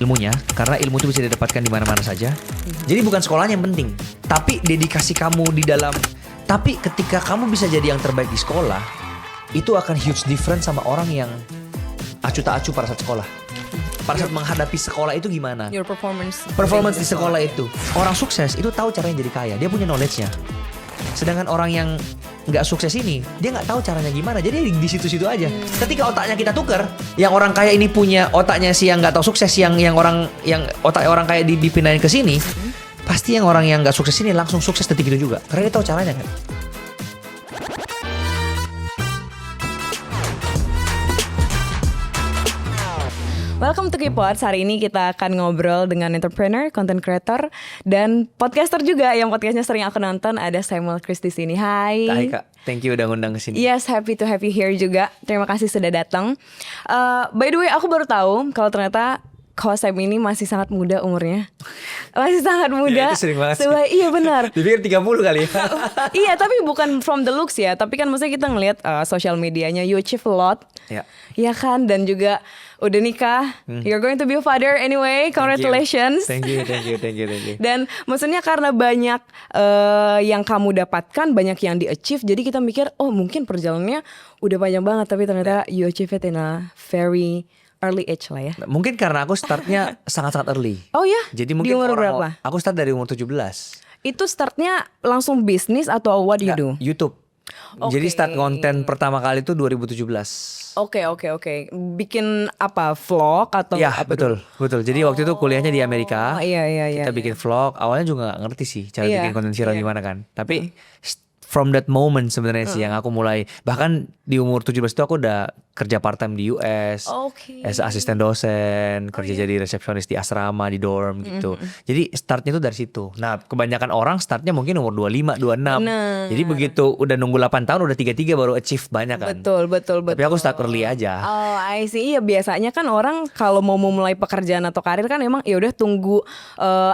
ilmunya, karena ilmu itu bisa didapatkan di mana-mana saja. Jadi bukan sekolahnya yang penting, tapi dedikasi kamu di dalam. Tapi ketika kamu bisa jadi yang terbaik di sekolah, itu akan huge difference sama orang yang acu tak acu pada saat sekolah. Pada saat menghadapi sekolah itu gimana? Your performance Performance di sekolah itu. Orang sukses itu tahu caranya jadi kaya, dia punya knowledge-nya. Sedangkan orang yang nggak sukses ini, dia nggak tahu caranya gimana. Jadi di situ-situ aja. Ketika otaknya kita tuker, yang orang kaya ini punya otaknya si yang nggak tahu sukses, yang otak orang kaya dipindahin ke sini, pasti yang orang yang nggak sukses ini langsung sukses detik itu juga. Karena dia tahu caranya kan. Welcome to K-Pods. Hari ini kita akan ngobrol dengan entrepreneur, content creator, dan podcaster juga yang podcastnya sering aku nonton. Ada Samuel Chris di sini. Hai. Hai Kak, thank you udah ngundang ke sini. Yes, happy to have you here juga. Terima kasih sudah datang. By the way, aku baru tahu kalau ternyata host Sam ini masih sangat muda umurnya. Masih sangat muda. Ya, itu sering banget sih. Iya benar. Dipikir 30 kali ya. Iya, tapi bukan from the looks ya. Tapi kan maksudnya kita ngelihat social medianya, you achieve a lot. Ya. Iya kan, dan juga udah nikah. You're going to be a father anyway. Congratulations. Thank you. Dan maksudnya karena banyak yang kamu dapatkan, banyak yang di-achieve, jadi kita mikir, oh mungkin perjalanannya udah panjang banget, tapi ternyata you achieve it in a very early age lah ya. Mungkin karena aku startnya sangat-sangat early. Oh ya? Jadi Di mungkin umur orang, berapa? aku start dari umur 17. Itu startnya langsung bisnis atau what do you do? YouTube. Oke. Jadi start konten pertama kali itu 2017. Oke. Bikin apa? Vlog atau Ya apa betul. Jadi waktu itu kuliahnya di Amerika. Iya. Kita bikin vlog. Awalnya juga gak ngerti sih cara Iya, bikin konten viral iya. gimana kan. Tapi from that moment sebenarnya sih yang aku mulai. Bahkan di umur 17 itu aku udah kerja part time di US. Oke. As asisten dosen, kerja jadi resepsionis di asrama, di dorm gitu. Jadi startnya itu dari situ. Nah, kebanyakan orang startnya mungkin umur 25, 26. Bener. Jadi begitu udah nunggu 8 tahun udah 33 baru achieve banyak kan. Betul. Tapi aku start early aja. Oh, I see. Iya, biasanya kan orang kalau mau memulai pekerjaan atau karir kan emang ya udah tunggu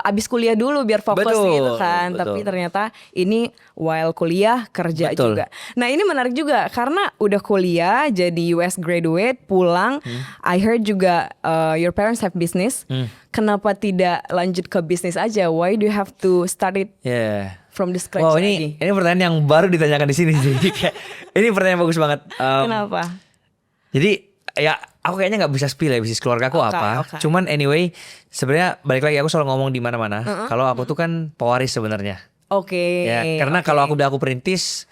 abis kuliah dulu biar fokus Betul, gitu kan. betul. Tapi ternyata ini while kuliah kerja Betul. juga. Nah, ini menarik juga karena udah kuliah jadi US graduate, pulang. I heard juga your parents have business. Kenapa tidak lanjut ke bisnis aja? Why do you have to start it Yeah. from the scratch Wow, lagi? ini pertanyaan yang baru ditanyakan di sini sih. Kayak, ini pertanyaan bagus banget. Kenapa? Jadi ya aku kayaknya nggak bisa spill ya bisnis keluarga aku apa. Oke. Cuman anyway, sebenarnya balik lagi aku selalu ngomong di mana-mana. Kalau aku tuh kan pewaris sebenarnya. Oke. Ya, karena kalau aku perintis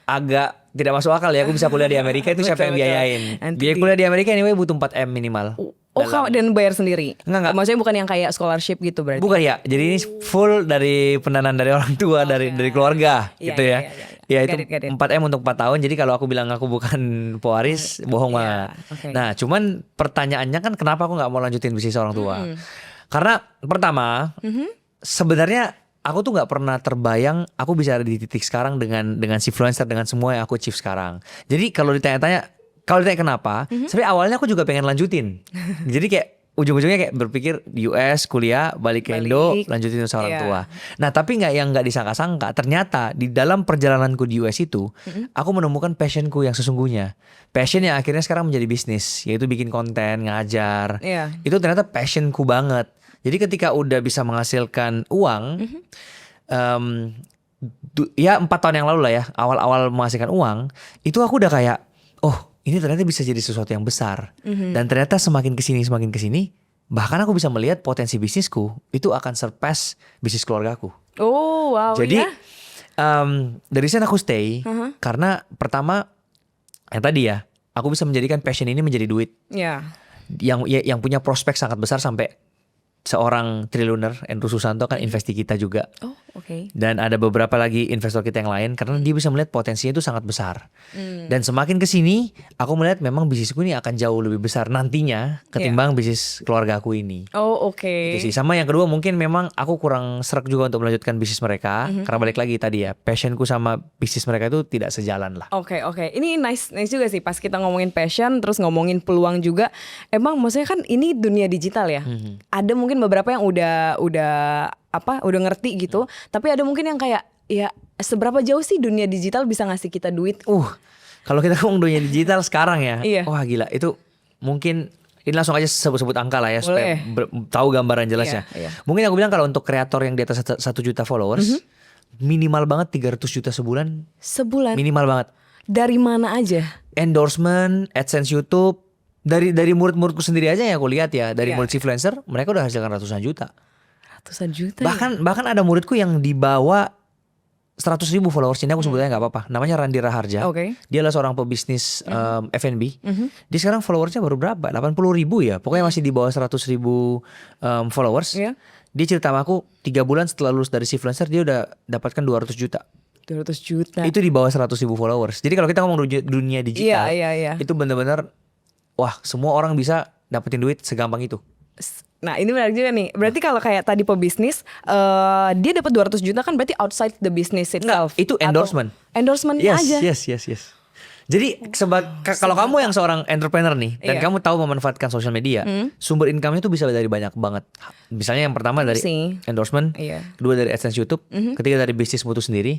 agak tidak masuk akal ya. Aku bisa kuliah di Amerika itu siapa yang Betul. biayain? Nanti Biaya kuliah di Amerika anyway butuh 4M minimal. Oh, kamu dan bayar sendiri? Enggak. Maksudnya bukan yang kayak scholarship gitu berarti? Bukan ya, jadi ini full dari pendanaan dari orang tua, dari keluarga Iya, gitu iya, ya. iya. Ya itu Got it. 4M untuk 4 tahun. Jadi kalau aku bilang aku bukan pewaris, bohong banget. oke. Nah, cuman pertanyaannya kan kenapa aku nggak mau lanjutin bisnis orang tua? Karena pertama, sebenarnya aku tuh nggak pernah terbayang aku bisa ada di titik sekarang dengan influencer, dengan semua yang aku achieve sekarang. Jadi kalau ditanya kenapa, sebenarnya awalnya aku juga pengen lanjutin. Jadi kayak ujung-ujungnya kayak berpikir di US kuliah, balik ke Indo, lanjutin usaha orang Iya. tua. Nah tapi nggak disangka-sangka, ternyata di dalam perjalananku di US itu, aku menemukan passionku yang sesungguhnya. Passion yang akhirnya sekarang menjadi bisnis, yaitu bikin konten, ngajar. Iya. Itu ternyata passionku banget. Jadi ketika udah bisa menghasilkan uang, ya 4 tahun yang lalu lah ya, awal-awal menghasilkan uang, itu aku udah kayak, oh ini ternyata bisa jadi sesuatu yang besar. Dan ternyata semakin kesini, bahkan aku bisa melihat potensi bisnisku itu akan surpass bisnis keluargaku. Oh wow. Jadi ya? dari sana aku stay, karena pertama yang tadi ya, aku bisa menjadikan passion ini menjadi duit. Ya. Yang punya prospek sangat besar sampai seorang triliuner, Andrew Susanto kan invest di kita juga. Oh oke. Dan ada beberapa lagi investor kita yang lain karena dia bisa melihat potensinya itu sangat besar. Dan semakin kesini, aku melihat memang bisnisku ini akan jauh lebih besar nantinya ketimbang bisnis keluarga aku ini. Oh oke. Itu sih. Sama yang kedua mungkin memang aku kurang sreg juga untuk melanjutkan bisnis mereka karena balik lagi tadi ya, passionku sama bisnis mereka itu tidak sejalan lah. Oke. Ini nice juga sih pas kita ngomongin passion terus ngomongin peluang juga. Emang maksudnya kan ini dunia digital ya. Ada mungkin beberapa yang udah ngerti gitu, tapi ada mungkin yang kayak ya seberapa jauh sih dunia digital bisa ngasih kita duit? Kalau kita ngomong dunia digital sekarang ya, Iya. wah gila itu mungkin Ini langsung aja sebut angka lah ya supaya Boleh. tahu gambaran jelasnya. Iya. Mungkin aku bilang kalau untuk kreator yang di atas 1 juta followers, minimal banget 300 juta sebulan. Sebulan. Minimal banget. Dari mana aja? Endorsement, AdSense YouTube, dari murid-muridku sendiri aja yang aku lihat ya, dari Iya. murid influencer, mereka udah hasilkan ratusan juta. Ratusan juta. Bahkan ada muridku yang dibawa 100.000 followers, ini aku sebutnya nggak apa-apa. Namanya Randi Raharja. Oke. Dia adalah seorang pebisnis F&B. Dia sekarang followersnya baru berapa? 80.000 ya. Pokoknya masih di bawah 100.000 followers. Iya. Dia cerita sama aku 3 bulan setelah lulus dari Influencer dia udah dapatkan 200 juta. 200 juta. Itu di bawah 100.000 followers. Jadi kalau kita ngomong dunia digital, Iya. itu benar-benar wah semua orang bisa dapetin duit segampang itu. Nah ini menarik juga nih. Berarti kalau kayak tadi pebisnis, dia dapat 200 juta kan berarti outside the business itself. Itu endorsement. Endorsementnya aja. Yes. Jadi kalau kamu yang seorang entrepreneur nih dan Iya. kamu tahu memanfaatkan sosial media, sumber income-nya tuh bisa dari banyak banget. Misalnya yang pertama dari Sih. endorsement, Iya. kedua dari AdSense YouTube, ketiga dari bisnismu itu sendiri.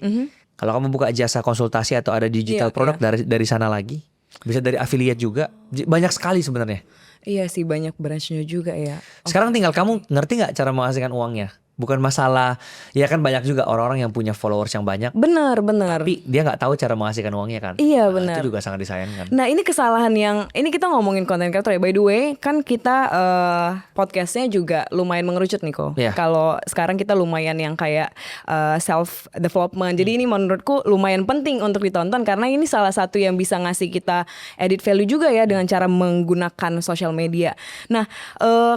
Kalau kamu buka jasa konsultasi atau ada digital Iya, produk dari sana lagi, bisa dari affiliate juga. Banyak sekali sebenarnya. Iya sih banyak branch-nya juga ya. Sekarang tinggal kamu ngerti nggak cara menghasilkan uangnya? Bukan masalah, ya kan banyak juga orang-orang yang punya followers yang banyak, Benar. tapi dia nggak tahu cara menghasilkan uangnya kan? Iya, Nah, benar. itu juga sangat disayangkan. Nah ini kesalahan yang ini kita ngomongin content creator ya. By the way kan kita podcastnya juga lumayan mengerucut nih kok. Iya. Kalau sekarang kita lumayan yang kayak self development. Jadi ini menurutku lumayan penting untuk ditonton karena ini salah satu yang bisa ngasih kita edit value juga ya dengan cara menggunakan sosial media. Nah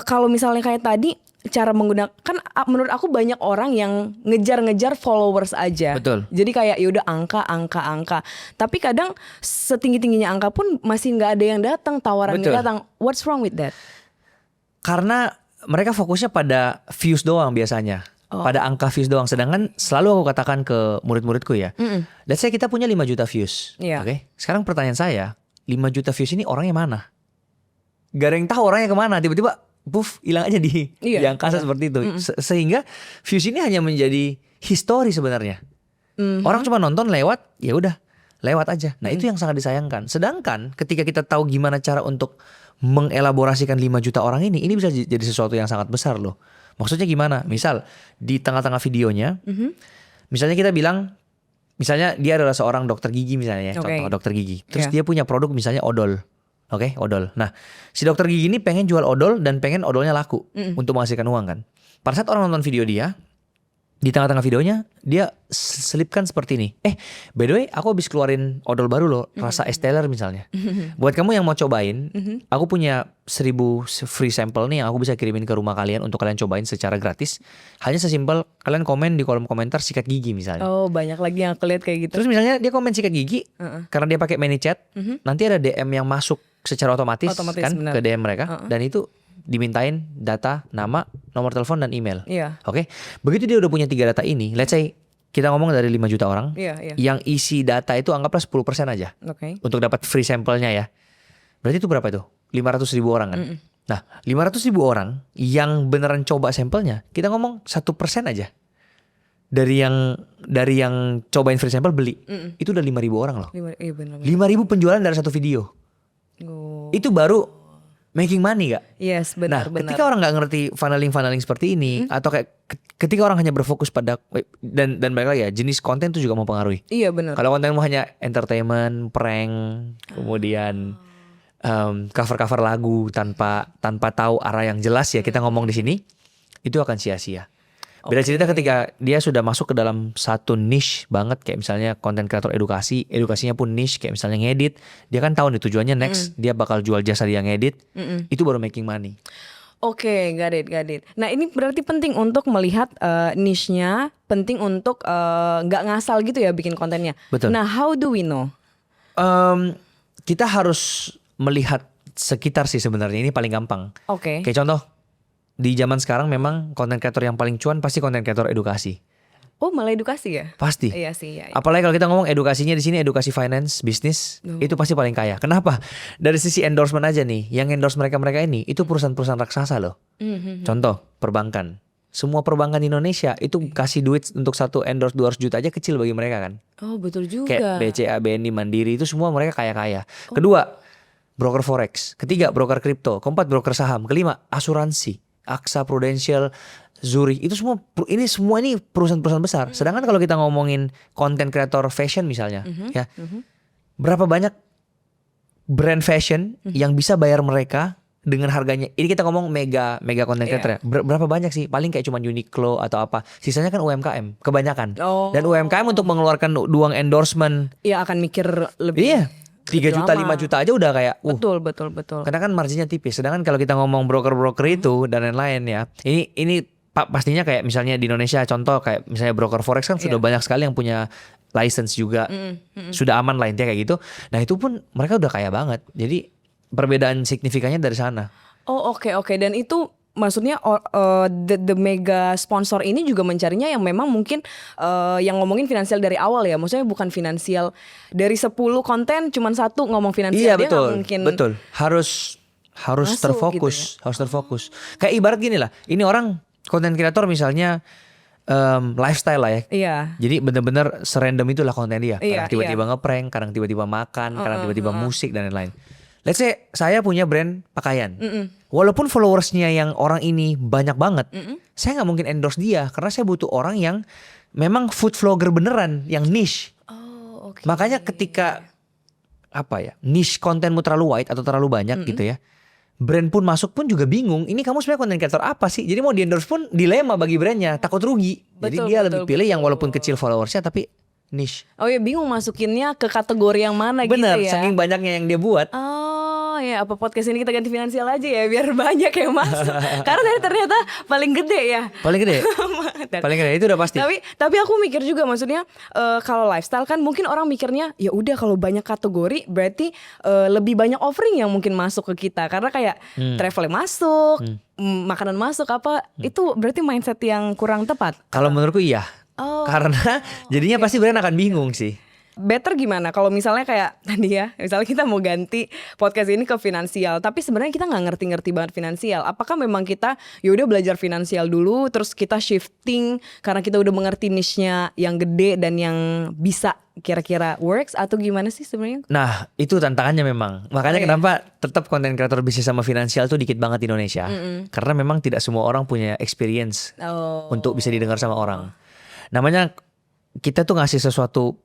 kalau misalnya kayak tadi cara menggunakan kan menurut aku banyak orang yang ngejar-ngejar followers aja. Betul. Jadi kayak yaudah angka. Tapi kadang setinggi-tingginya angka pun masih nggak ada yang datang, tawaran Betul. nggak datang. What's wrong with that? Karena mereka fokusnya pada views doang biasanya. Pada angka views doang. Sedangkan selalu aku katakan ke murid-muridku ya. Let's say kita punya 5 juta views. Iya. Oke. Sekarang pertanyaan saya, 5 juta views ini orangnya mana? Gak ada yang tahu orangnya kemana. Tiba-tiba puff hilang aja di angkasa seperti itu. Sehingga views ini hanya menjadi histori sebenarnya. Orang cuma nonton lewat, ya udah lewat aja. Nah itu yang sangat disayangkan. Sedangkan ketika kita tahu gimana cara untuk mengelaborasikan 5 juta orang ini bisa jadi sesuatu yang sangat besar loh. Maksudnya gimana? Misal di tengah-tengah videonya, misalnya kita bilang, misalnya dia adalah seorang dokter gigi misalnya ya, contoh dokter gigi. Terus dia punya produk misalnya odol. Oke, odol. Nah, si dokter gigi ini pengen jual odol dan pengen odolnya laku untuk menghasilkan uang kan. Pada saat orang nonton video dia, di tengah-tengah videonya dia selipkan seperti ini. By the way, aku habis keluarin odol baru loh, rasa Esteller misalnya. Buat kamu yang mau cobain, aku punya 1000 free sampel nih yang aku bisa kirimin ke rumah kalian untuk kalian cobain secara gratis. Hanya sesimpel kalian komen di kolom komentar sikat gigi misalnya. Oh banyak lagi yang aku lihat kayak gitu. Terus misalnya dia komen sikat gigi, karena dia pakai ManyChat, nanti ada DM yang masuk secara otomatis kan benar. ke DM mereka, dan itu dimintain data, nama, nomor telepon dan email. Iya. Oke. Begitu dia udah punya 3 data ini, let's say kita ngomong dari 5 juta orang, Iya. yang isi data itu anggaplah 10% aja Oke. untuk dapat free sampelnya ya. Berarti itu berapa itu? 500.000 orang kan. Nah 500.000 orang yang beneran coba sampelnya, kita ngomong 1% aja. Dari yang cobain free sample beli, itu udah 5.000 orang loh. Iya benar. 5.000 penjualan dari satu video. Oh. Itu baru making money gak? Yes Nah benar. ketika orang gak ngerti funneling seperti ini, atau kayak ketika orang hanya berfokus pada dan balik lagi ya, jenis konten itu juga mempengaruhi. Iya benar. Kalau kontenmu hanya entertainment, prank, kemudian cover-cover lagu tanpa tahu arah yang jelas ya, kita ngomong di sini, itu akan sia-sia. Beda cerita ketika dia sudah masuk ke dalam satu niche banget, kayak misalnya konten kreator edukasinya pun niche, kayak misalnya ngedit, dia kan tahu nih tujuannya next dia bakal jual jasa dia ngedit, itu baru making money. Oke, got it. Nah ini berarti penting untuk melihat niche-nya, penting untuk nggak ngasal gitu ya bikin kontennya. Betul. Nah how do we know? Kita harus melihat sekitar sih sebenarnya, ini paling gampang. Oke. Kayak contoh, di zaman sekarang memang konten kreator yang paling cuan pasti konten kreator edukasi. Oh malah edukasi ya? Pasti. Iya sih. Iya. Apalagi kalau kita ngomong edukasinya di sini, edukasi finance, bisnis, itu pasti paling kaya. Kenapa? Dari sisi endorsement aja nih, yang endorse mereka ini, itu perusahaan-perusahaan raksasa loh. Contoh, perbankan. Semua perbankan di Indonesia itu kasih duit untuk satu endorse 200 juta aja kecil bagi mereka kan. Oh betul juga. Kayak BCA, BNI, Mandiri itu semua mereka kaya-kaya. Kedua, broker forex. Ketiga, broker kripto. Keempat, broker saham. Kelima, asuransi. AXA, Prudential, Zurich. Itu semua ini perusahaan-perusahaan besar. Sedangkan kalau kita ngomongin content creator fashion misalnya, ya. Berapa banyak brand fashion yang bisa bayar mereka dengan harganya. Ini kita ngomong mega content creator ya. Berapa banyak sih? Paling kayak cuma Uniqlo atau apa. Sisanya kan UMKM kebanyakan. Dan UMKM untuk mengeluarkan uang endorsement. Iya akan mikir lebih. Iya. 3 juta, 5 juta aja udah kayak Betul. Karena kan marginnya tipis. Sedangkan kalau kita ngomong broker-broker itu dan lain-lain ya. Ini pastinya kayak misalnya di Indonesia contoh kayak misalnya broker forex kan sudah banyak sekali yang punya license juga. Sudah aman lah intinya kayak gitu. Nah itu pun mereka udah kaya banget. Jadi perbedaan signifikannya dari sana. Oh oke. Dan itu maksudnya the mega sponsor ini juga mencarinya yang memang mungkin yang ngomongin finansial dari awal ya. Maksudnya bukan finansial dari 10 konten cuman satu ngomong finansial. Iya betul. Mungkin Betul. Harus terfokus, gitu ya? harus terfokus. Kayak ibarat gini lah. Ini orang konten kreator misalnya lifestyle lah ya. Iya. Jadi benar-benar serandom itulah konten dia. Iya, Kadang tiba-tiba ngeprank, kadang tiba-tiba makan, kadang tiba-tiba musik dan lain-lain. Let's say saya punya brand pakaian. Walaupun followersnya yang orang ini banyak banget, saya nggak mungkin endorse dia karena saya butuh orang yang memang food vlogger beneran, yang niche. Oh oke. Makanya ketika niche kontenmu terlalu wide atau terlalu banyak gitu ya, brand pun masuk pun juga bingung. Ini kamu sebenarnya konten kreator apa sih? Jadi mau di endorse pun dilema bagi brandnya, takut rugi. Jadi dia lebih pilih yang walaupun kecil followersnya tapi niche. Oh ya bingung masukinnya ke kategori yang mana Bener, gitu ya. saking banyaknya yang dia buat. Oh ya apa podcast ini kita ganti finansial aja ya biar banyak yang masuk. Karena ternyata paling gede ya. Paling gede. Paling gede itu udah pasti. Tapi aku mikir juga maksudnya kalau lifestyle kan mungkin orang mikirnya ya udah kalau banyak kategori berarti lebih banyak offering yang mungkin masuk ke kita karena kayak travel masuk, makanan masuk apa itu berarti mindset yang kurang tepat. Kalau menurutku iya. Karena jadinya pasti brand akan bingung sih. Better gimana kalau misalnya kayak tadi ya, misalnya kita mau ganti podcast ini ke finansial, tapi sebenarnya kita nggak ngerti-ngerti banget finansial. Apakah memang kita ya udah belajar finansial dulu, terus kita shifting karena kita udah mengerti niche-nya yang gede dan yang bisa kira-kira works atau gimana sih sebenarnya? Nah itu tantangannya memang. Makanya kenapa tetap konten kreator bisnis sama finansial tuh dikit banget di Indonesia. Karena memang tidak semua orang punya experience untuk bisa didengar sama orang. Namanya kita tuh ngasih sesuatu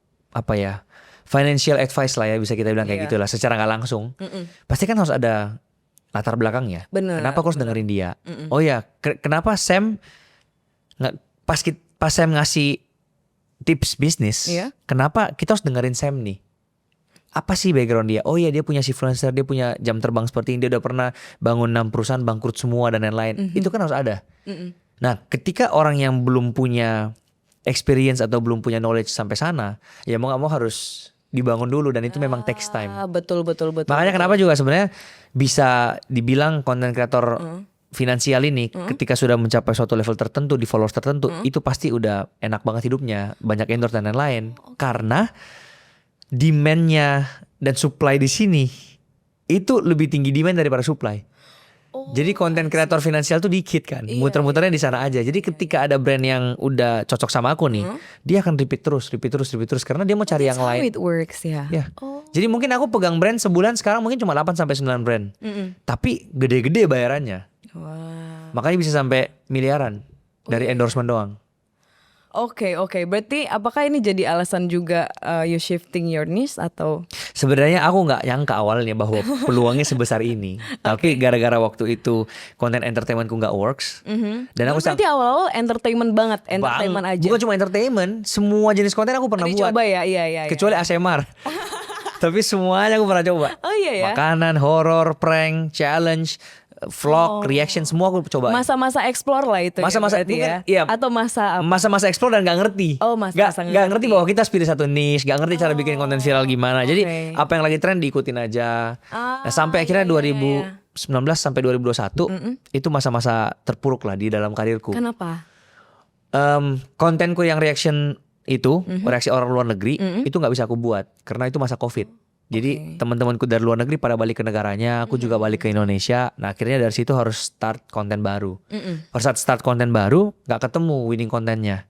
financial advice lah ya bisa kita bilang kayak gitulah secara nggak langsung. Pasti kan harus ada latar belakangnya. Bener, kenapa aku harus dengerin dia? Oh ya, kenapa Sam pas Sam ngasih tips bisnis, kenapa kita harus dengerin Sam nih? Apa sih background dia? Oh ya dia punya influencer, dia punya jam terbang seperti ini, dia udah pernah bangun 6 perusahaan bangkrut semua dan lain-lain. Itu kan harus ada. Nah ketika orang yang belum punya experience atau belum punya knowledge sampai sana, ya mau gak mau harus dibangun dulu dan itu memang takes time. Betul. Makanya kenapa juga sebenarnya bisa dibilang konten kreator finansial ini ketika sudah mencapai suatu level tertentu di followers tertentu itu pasti udah enak banget hidupnya, banyak endorse dan lain-lain. Karena demand-nya dan supply di sini itu lebih tinggi demand daripada supply. Jadi konten kreator finansial tuh dikit kan, muter-muternya di sana aja. Jadi ketika ada brand yang udah cocok sama aku nih, dia akan repeat terus karena dia mau cari yang lain. How it works ya. Jadi mungkin aku pegang brand sebulan sekarang mungkin cuma 8 sampai 9 brand. Tapi gede-gede bayarannya. Makanya bisa sampai miliaran dari endorsement doang. Oke. Berarti apakah ini jadi alasan juga you shifting your niche atau? Sebenarnya aku nggak nyangka awalnya bahwa peluangnya sebesar ini. Tapi gara-gara waktu itu konten entertainmentku nggak works. Dan aku berarti awal-awal entertainment banget, entertainment aja. Bukan cuma entertainment, semua jenis konten aku pernah buat. Coba ya, iya. Kecuali ASMR. Tapi semuanya aku pernah coba. Oh iya ya. Makanan, horor, prank, challenge, vlog, reaction semua aku coba. Masa-masa explore lah itu. Masa-masa ya. iya. Atau masa apa? Masa-masa explore dan gak ngerti. Gak ngerti bahwa kita harus pilih satu niche, gak ngerti cara bikin konten viral gimana. Jadi apa yang lagi tren diikutin aja. Nah, sampai akhirnya 2019 sampai 2021 itu masa-masa terpuruk lah di dalam karirku. Kenapa? Kontenku yang reaction itu, reaksi orang luar negeri itu nggak bisa aku buat karena itu masa COVID. Jadi teman-temanku dari luar negeri pada balik ke negaranya, aku juga balik ke Indonesia. Nah akhirnya dari situ harus start konten baru. Pada saat start konten baru, nggak ketemu winning kontennya.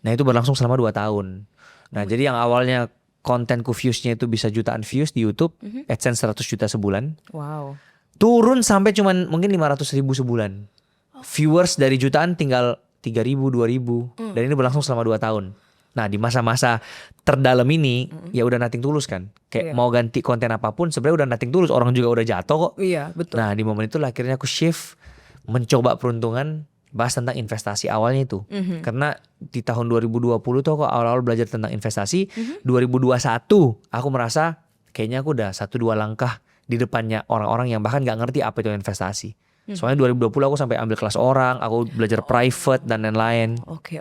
Nah itu berlangsung selama 2 tahun. Nah jadi yang awalnya kontenku viewsnya itu bisa jutaan views di YouTube, AdSense 100 juta sebulan. Wow. Turun sampai cuman mungkin 500.000 sebulan. Viewers dari jutaan tinggal 3.000, 2.000. Dan ini berlangsung selama 2 tahun. Nah di masa-masa terdalam ini ya udah nothing tulus kan. Kayak mau ganti konten apapun sebenarnya udah nothing tulus. Orang juga udah jatuh kok. Iya betul. Nah di momen itu akhirnya aku shift, mencoba peruntungan, bahas tentang investasi awalnya itu. Karena di tahun 2020 tuh aku awal-awal belajar tentang investasi. 2021 aku merasa kayaknya aku udah 1-2 langkah di depannya orang-orang yang bahkan gak ngerti apa itu investasi. Soalnya 2020 aku sampai ambil kelas orang, aku belajar private dan lain-lain. Oke.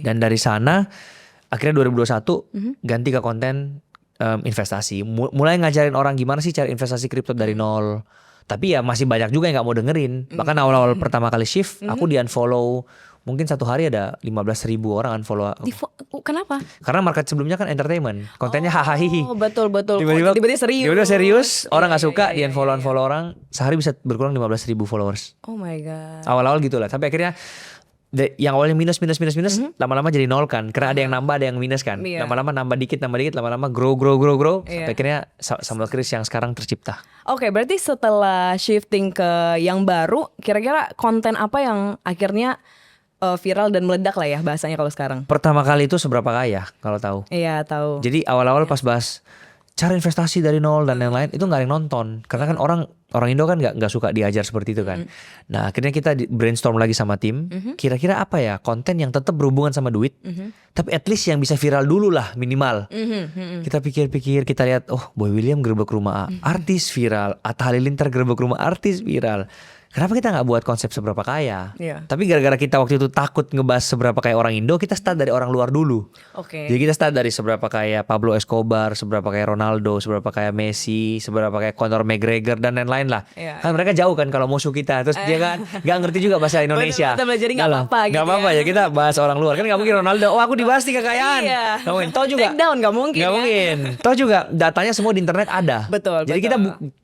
Dan dari sana akhirnya 2021 ganti ke konten investasi. Mulai ngajarin orang gimana sih cara investasi kripto dari nol. Tapi ya masih banyak juga yang gak mau dengerin. Bahkan awal-awal pertama kali shift aku di unfollow. Mungkin satu hari ada 15.000 orang unfollow aku. Kenapa? Karena market sebelumnya kan entertainment. Kontennya hahaha. Oh betul. Tiba-tiba serius. Tiba-tiba serius, orang gak suka, di unfollow orang. Sehari bisa berkurang 15.000 followers. Oh my god. Awal-awal gitu lah. Sampai akhirnya yang awalnya minus, lama-lama jadi nol kan. Karena ada yang nambah, ada yang minus kan. Lama-lama nambah dikit, lama-lama grow. Sampai akhirnya sambal kris yang sekarang tercipta. Oke, berarti setelah shifting ke yang baru, kira-kira konten apa yang akhirnya viral dan meledak lah ya bahasanya kalau sekarang? Pertama kali itu seberapa kaya kalau tahu. Iya tahu. Jadi awal-awal pas bahas cara investasi dari nol dan lain-lain itu nggak ada yang nonton karena kan orang Indo kan nggak suka diajar seperti itu kan. Nah akhirnya kita brainstorm lagi sama tim. Kira-kira apa ya konten yang tetap berhubungan sama duit, tapi at least yang bisa viral dulu lah minimal. Kita pikir-pikir, kita lihat, oh Boy William gerbek rumah artis viral, Atta Halilintar gerbek rumah artis viral. Kenapa kita nggak buat konsep seberapa kaya? Tapi gara-gara kita waktu itu takut ngebahas seberapa kaya orang Indo, kita start dari orang luar dulu. Jadi kita start dari seberapa kaya Pablo Escobar, seberapa kaya Ronaldo, seberapa kaya Messi, seberapa kaya Conor McGregor dan lain-lain lah. Kan mereka jauh kan kalau musuh kita, terus dia kan nggak ngerti juga bahasa Indonesia. Betul, jadi nggak apa-apa gitu. Nggak apa-apa ya kita bahas orang luar kan nggak mungkin Ronaldo. Oh aku dibahas nih kekayaan. Nggak mungkin. Toh juga. Take down nggak mungkin. Nggak mungkin. Toh juga datanya semua di internet ada. Betul. Jadi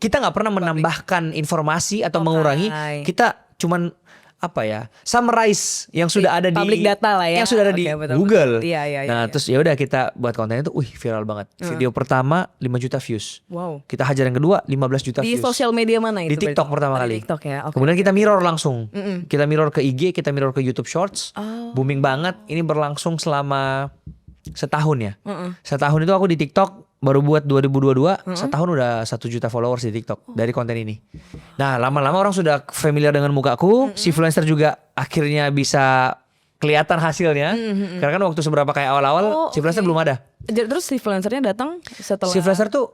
kita nggak pernah menambahkan informasi atau mengurangi. Kita cuman apa ya summarize yang sudah ada di public data lah ya, yang sudah ada di Google. Iya. Terus ya udah kita buat konten itu, viral banget. Video pertama 5 juta views. Wow. Kita hajar yang kedua 15 juta di views. Di sosial media mana itu? Di TikTok pertama kali. Di TikTok ya. Kemudian kita mirror langsung. Kita mirror ke IG, kita mirror ke YouTube Shorts. Booming banget. Ini berlangsung selama setahun ya. Setahun itu aku di TikTok. Baru buat 2022, setahun udah 1 juta followers di TikTok dari konten ini. Nah lama-lama orang sudah familiar dengan mukaku, si influencer juga akhirnya bisa kelihatan hasilnya. Karena kan waktu seberapa kayak awal-awal, si influencer belum ada. Terus si influencernya datang setelah? Si influencer tuh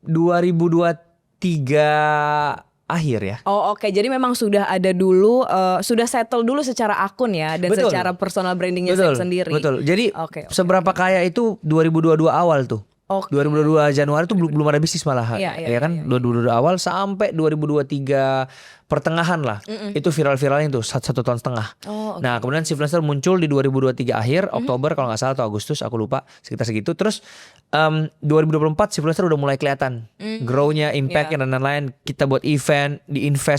2023 akhir ya. Oh oke. Jadi memang sudah ada dulu, sudah settle dulu secara akun ya, dan secara personal brandingnya sendiri. Betul. Jadi seberapa kaya itu 2022 awal tuh. 2022 Januari tuh belum ada bisnis malahan. Ya kan 2022 awal sampai 2023 pertengahan lah. Itu viral-viralnya tuh 1 tahun setengah. Nah kemudian si influencer muncul di 2023 akhir, Oktober kalau gak salah atau Agustus, aku lupa, sekitar segitu. Terus 2024 si influencer udah mulai kelihatan grow-nya, impact-nya dan lain-lain. Kita buat event,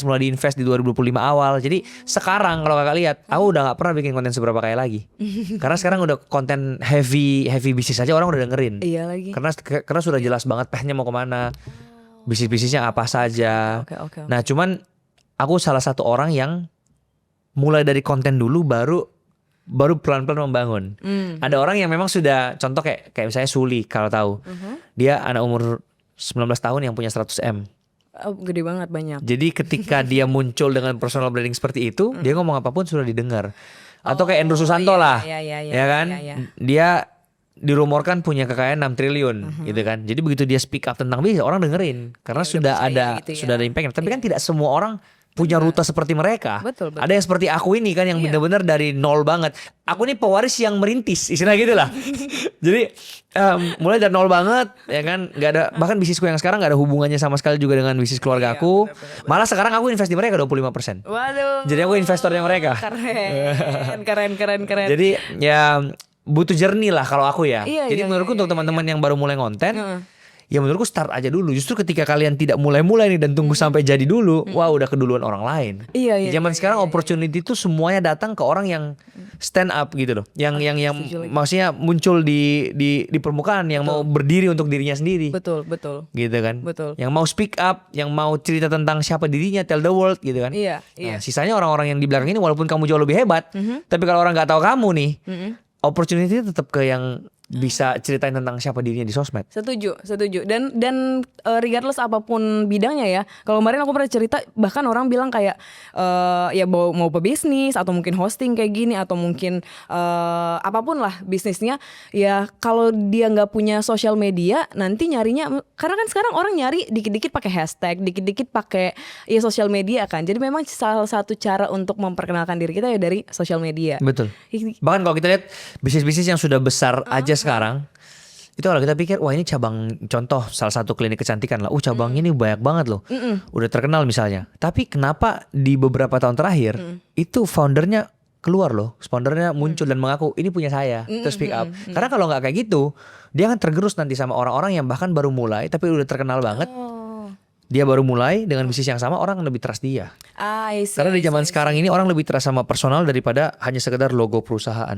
mulai diinvest di 2025 awal. Jadi sekarang kalau kakak lihat, aku udah gak pernah bikin konten seberapa kaya lagi. Karena sekarang udah konten heavy bisnis aja orang udah dengerin. Iya lagi. Karena sudah jelas banget pathnya mau kemana, bisnisnya apa saja. Nah cuman aku salah satu orang yang mulai dari konten dulu baru pelan-pelan membangun. Ada orang yang memang sudah, contoh kayak misalnya Suli kalau tahu, dia anak umur 19 tahun yang punya 100 M. Gede banget, banyak. Jadi ketika dia muncul dengan personal branding seperti itu, dia ngomong apapun sudah didengar. Atau kayak Andrew Susanto lah, ya kan? Dia dirumorkan punya kekayaan 6 triliun gitu kan. Jadi begitu dia speak up tentang bisnis, orang dengerin karena sudah ada impact. Tapi kan tidak semua orang punya rute seperti mereka. Betul. Ada yang seperti aku ini kan yang benar-benar dari nol banget. Aku ini pewaris yang merintis, istilah gitu lah. Jadi mulai dari nol banget ya kan, nggak ada, bahkan bisnisku yang sekarang nggak ada hubungannya sama sekali juga dengan bisnis keluarga aku. Malah sekarang aku invest di mereka 25%. Waduh. Jadi aku investornya mereka. Keren. Jadi ya butuh jernih lah kalau aku ya. Iya, jadi menurutku untuk teman-teman yang baru mulai konten, ya menurutku start aja dulu. Justru ketika kalian tidak mulai-mulai nih dan tunggu sampai jadi dulu, wah udah keduluan orang lain. Iya, Di zaman sekarang opportunity itu semuanya datang ke orang yang stand up gitu loh. Yang maksudnya muncul di permukaan, yang mau berdiri untuk dirinya sendiri. Betul. Gitu kan. Betul. Yang mau speak up, yang mau cerita tentang siapa dirinya, tell the world gitu kan. Iya. Nah, sisanya orang-orang yang di belakang ini walaupun kamu jauh lebih hebat, tapi kalau orang nggak tahu kamu nih, opportunity tetap ke yang bisa ceritain tentang siapa dirinya di sosmed. Setuju. Dan regardless apapun bidangnya ya. Kalau kemarin aku pernah cerita, bahkan orang bilang kayak ya mau pebisnis atau mungkin hosting kayak gini atau mungkin apapun lah bisnisnya. Ya kalau dia nggak punya sosial media, nanti nyarinya, karena kan sekarang orang nyari dikit-dikit pakai hashtag, dikit-dikit pakai ya sosial media kan. Jadi memang salah satu cara untuk memperkenalkan diri kita ya dari sosial media. Betul. Bahkan kalau kita lihat bisnis-bisnis yang sudah besar aja sekarang, itu kalau kita pikir wah ini cabang, contoh salah satu klinik kecantikan lah, cabang ini banyak banget loh, udah terkenal misalnya. Tapi kenapa di beberapa tahun terakhir itu foundernya keluar loh, foundernya muncul dan mengaku ini punya saya, terus speak up. Karena kalau nggak kayak gitu, dia akan tergerus nanti sama orang-orang yang bahkan baru mulai tapi udah terkenal banget. Dia baru mulai dengan bisnis yang sama, orang lebih trust dia. Karena di zaman sekarang ini orang lebih trust sama personal daripada hanya sekedar logo perusahaan.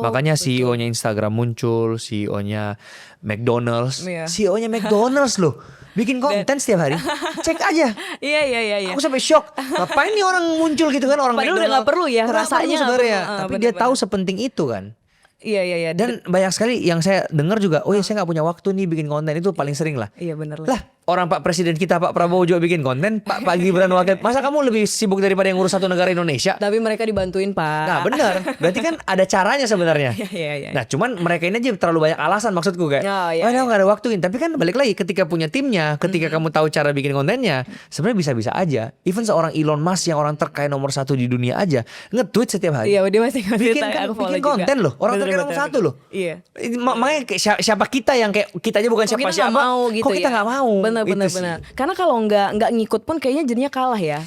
Makanya CEO-nya Instagram muncul, CEO-nya McDonald's, CEO-nya McDonald's loh, bikin konten setiap hari. Cek aja. Iya. Aku sampai shock. Ngapain nih orang muncul gitu kan, orang Padahal McDonald's. udah gak perlu ya, rasanya sebenarnya. Tapi bener, dia tahu sepenting itu kan. Iya. Dan banyak sekali yang saya dengar juga, oh ya saya nggak punya waktu nih bikin konten, itu paling sering lah. Iya bener lah. Orang Pak Presiden kita Pak Prabowo juga bikin konten, Pak Gibran wakil. Masa kamu lebih sibuk daripada yang ngurus satu negara Indonesia? Tapi mereka dibantuin Pak. Nah benar, berarti kan ada caranya sebenarnya. Iya. Nah cuman mereka ini aja terlalu banyak alasan, maksudku kayak, aku nggak ada waktuin. Tapi kan balik lagi ketika punya timnya, ketika kamu tahu cara bikin kontennya, sebenarnya bisa-bisa aja. Even seorang Elon Musk yang orang terkaya nomor 1 di dunia aja nge-tweet setiap hari. Iya dia masih bikin konten loh, orang terkaya nomor 1 loh. Iya. Makanya siapa kita yang kayak kita aja bukan siapa-siapa. Kok kita nggak mau? Bener. Karena kalau nggak ngikut pun kayaknya jadinya kalah ya.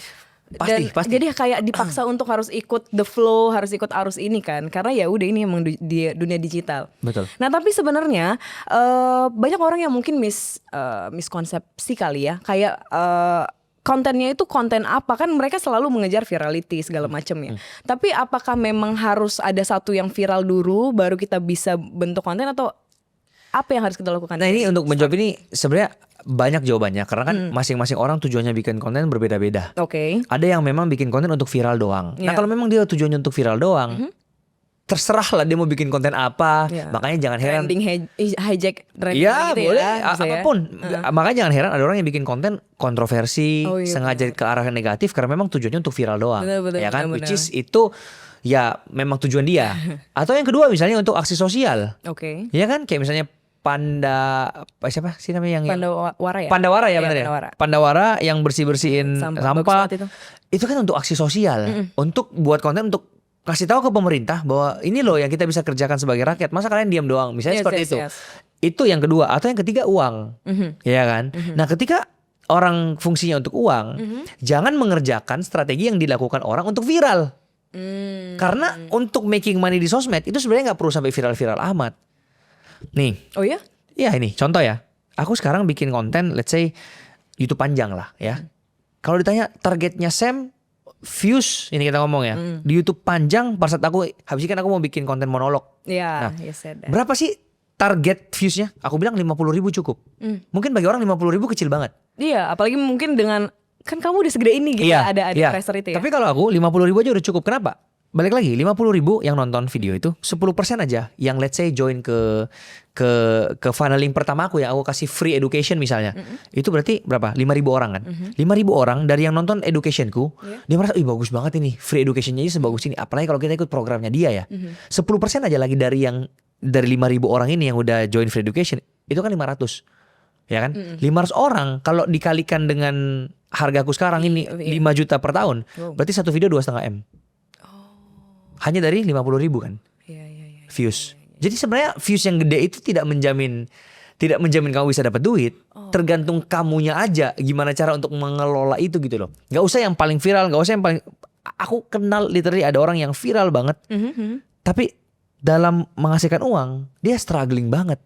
Pasti. Jadi kayak dipaksa untuk harus ikut the flow, harus ikut arus ini kan. Karena ya udah ini emang dunia digital. Betul. Nah tapi sebenarnya banyak orang yang mungkin miskonsepsi kali ya. Kayak kontennya itu konten apa, kan mereka selalu mengejar virality segala macam ya. Tapi apakah memang harus ada satu yang viral dulu baru kita bisa bentuk konten, atau apa yang harus kita lakukan? Nah ini untuk menjawab ini sebenarnya banyak jawabannya, karena kan masing-masing orang tujuannya bikin konten berbeda-beda. Oke. Ada yang memang bikin konten untuk viral doang. Nah kalau memang dia tujuannya untuk viral doang, terserah lah dia mau bikin konten apa. Makanya jangan heran. Trending hijack trending gitu boleh, ya. apapun. Makanya jangan heran ada orang yang bikin konten kontroversi, sengaja ke arah negatif karena memang tujuannya untuk viral doang. Ya kan, which is itu ya memang tujuan dia. Atau yang kedua misalnya untuk aksi sosial. Oke. Ya kan, kayak misalnya siapa sih namanya yang Pandawara ya? Pandawara ya benar ya. Pandawara yang bersih-bersihin sampah. Itu kan untuk aksi sosial, untuk buat konten, untuk kasih tahu ke pemerintah bahwa ini loh yang kita bisa kerjakan sebagai rakyat. Masa kalian diam doang? Misalnya seperti itu. Itu yang kedua. Atau yang ketiga uang. Ya kan? Nah, ketika orang fungsinya untuk uang, jangan mengerjakan strategi yang dilakukan orang untuk viral. Karena untuk making money di sosmed itu sebenarnya nggak perlu sampai viral-viral amat. Nih. Oh ya? Ya ini contoh ya. Aku sekarang bikin konten, let's say YouTube panjang lah ya. Kalau ditanya targetnya Sam, views ini kita ngomong ya. Di YouTube panjang, pada saat aku habis kan aku mau bikin konten monolog. Iya. Nah, berapa sih target viewsnya? Aku bilang 50.000 cukup. Mungkin bagi orang 50.000 kecil banget. Iya, apalagi mungkin dengan kan kamu udah segede ini gitu, ada pressure itu ya. Tapi kalau aku 50.000 aja udah cukup. Kenapa? Balik lagi 50.000 yang nonton video itu 10% aja yang let's say join ke funneling pertama aku, yang aku kasih free education misalnya. Itu berarti berapa? 5.000 orang kan. 5.000 orang dari yang nonton educationku, dia merasa ih bagus banget ini, free educationnya aja sebagus ini. Apalagi kalau kita ikut programnya dia ya. 10% aja lagi dari 5.000 orang ini yang udah join free education, itu kan 500. Ya kan? 500 orang kalau dikalikan dengan hargaku sekarang ini 5 juta per tahun, berarti satu video 2,5 M. Hanya dari 50.000 kan views. Jadi sebenarnya views yang gede itu tidak menjamin kamu bisa dapat duit. Tergantung kamunya aja gimana cara untuk mengelola itu gitu loh. Gak usah yang paling viral, gak usah yang paling. Aku kenal literally ada orang yang viral banget, tapi dalam menghasilkan uang dia struggling banget.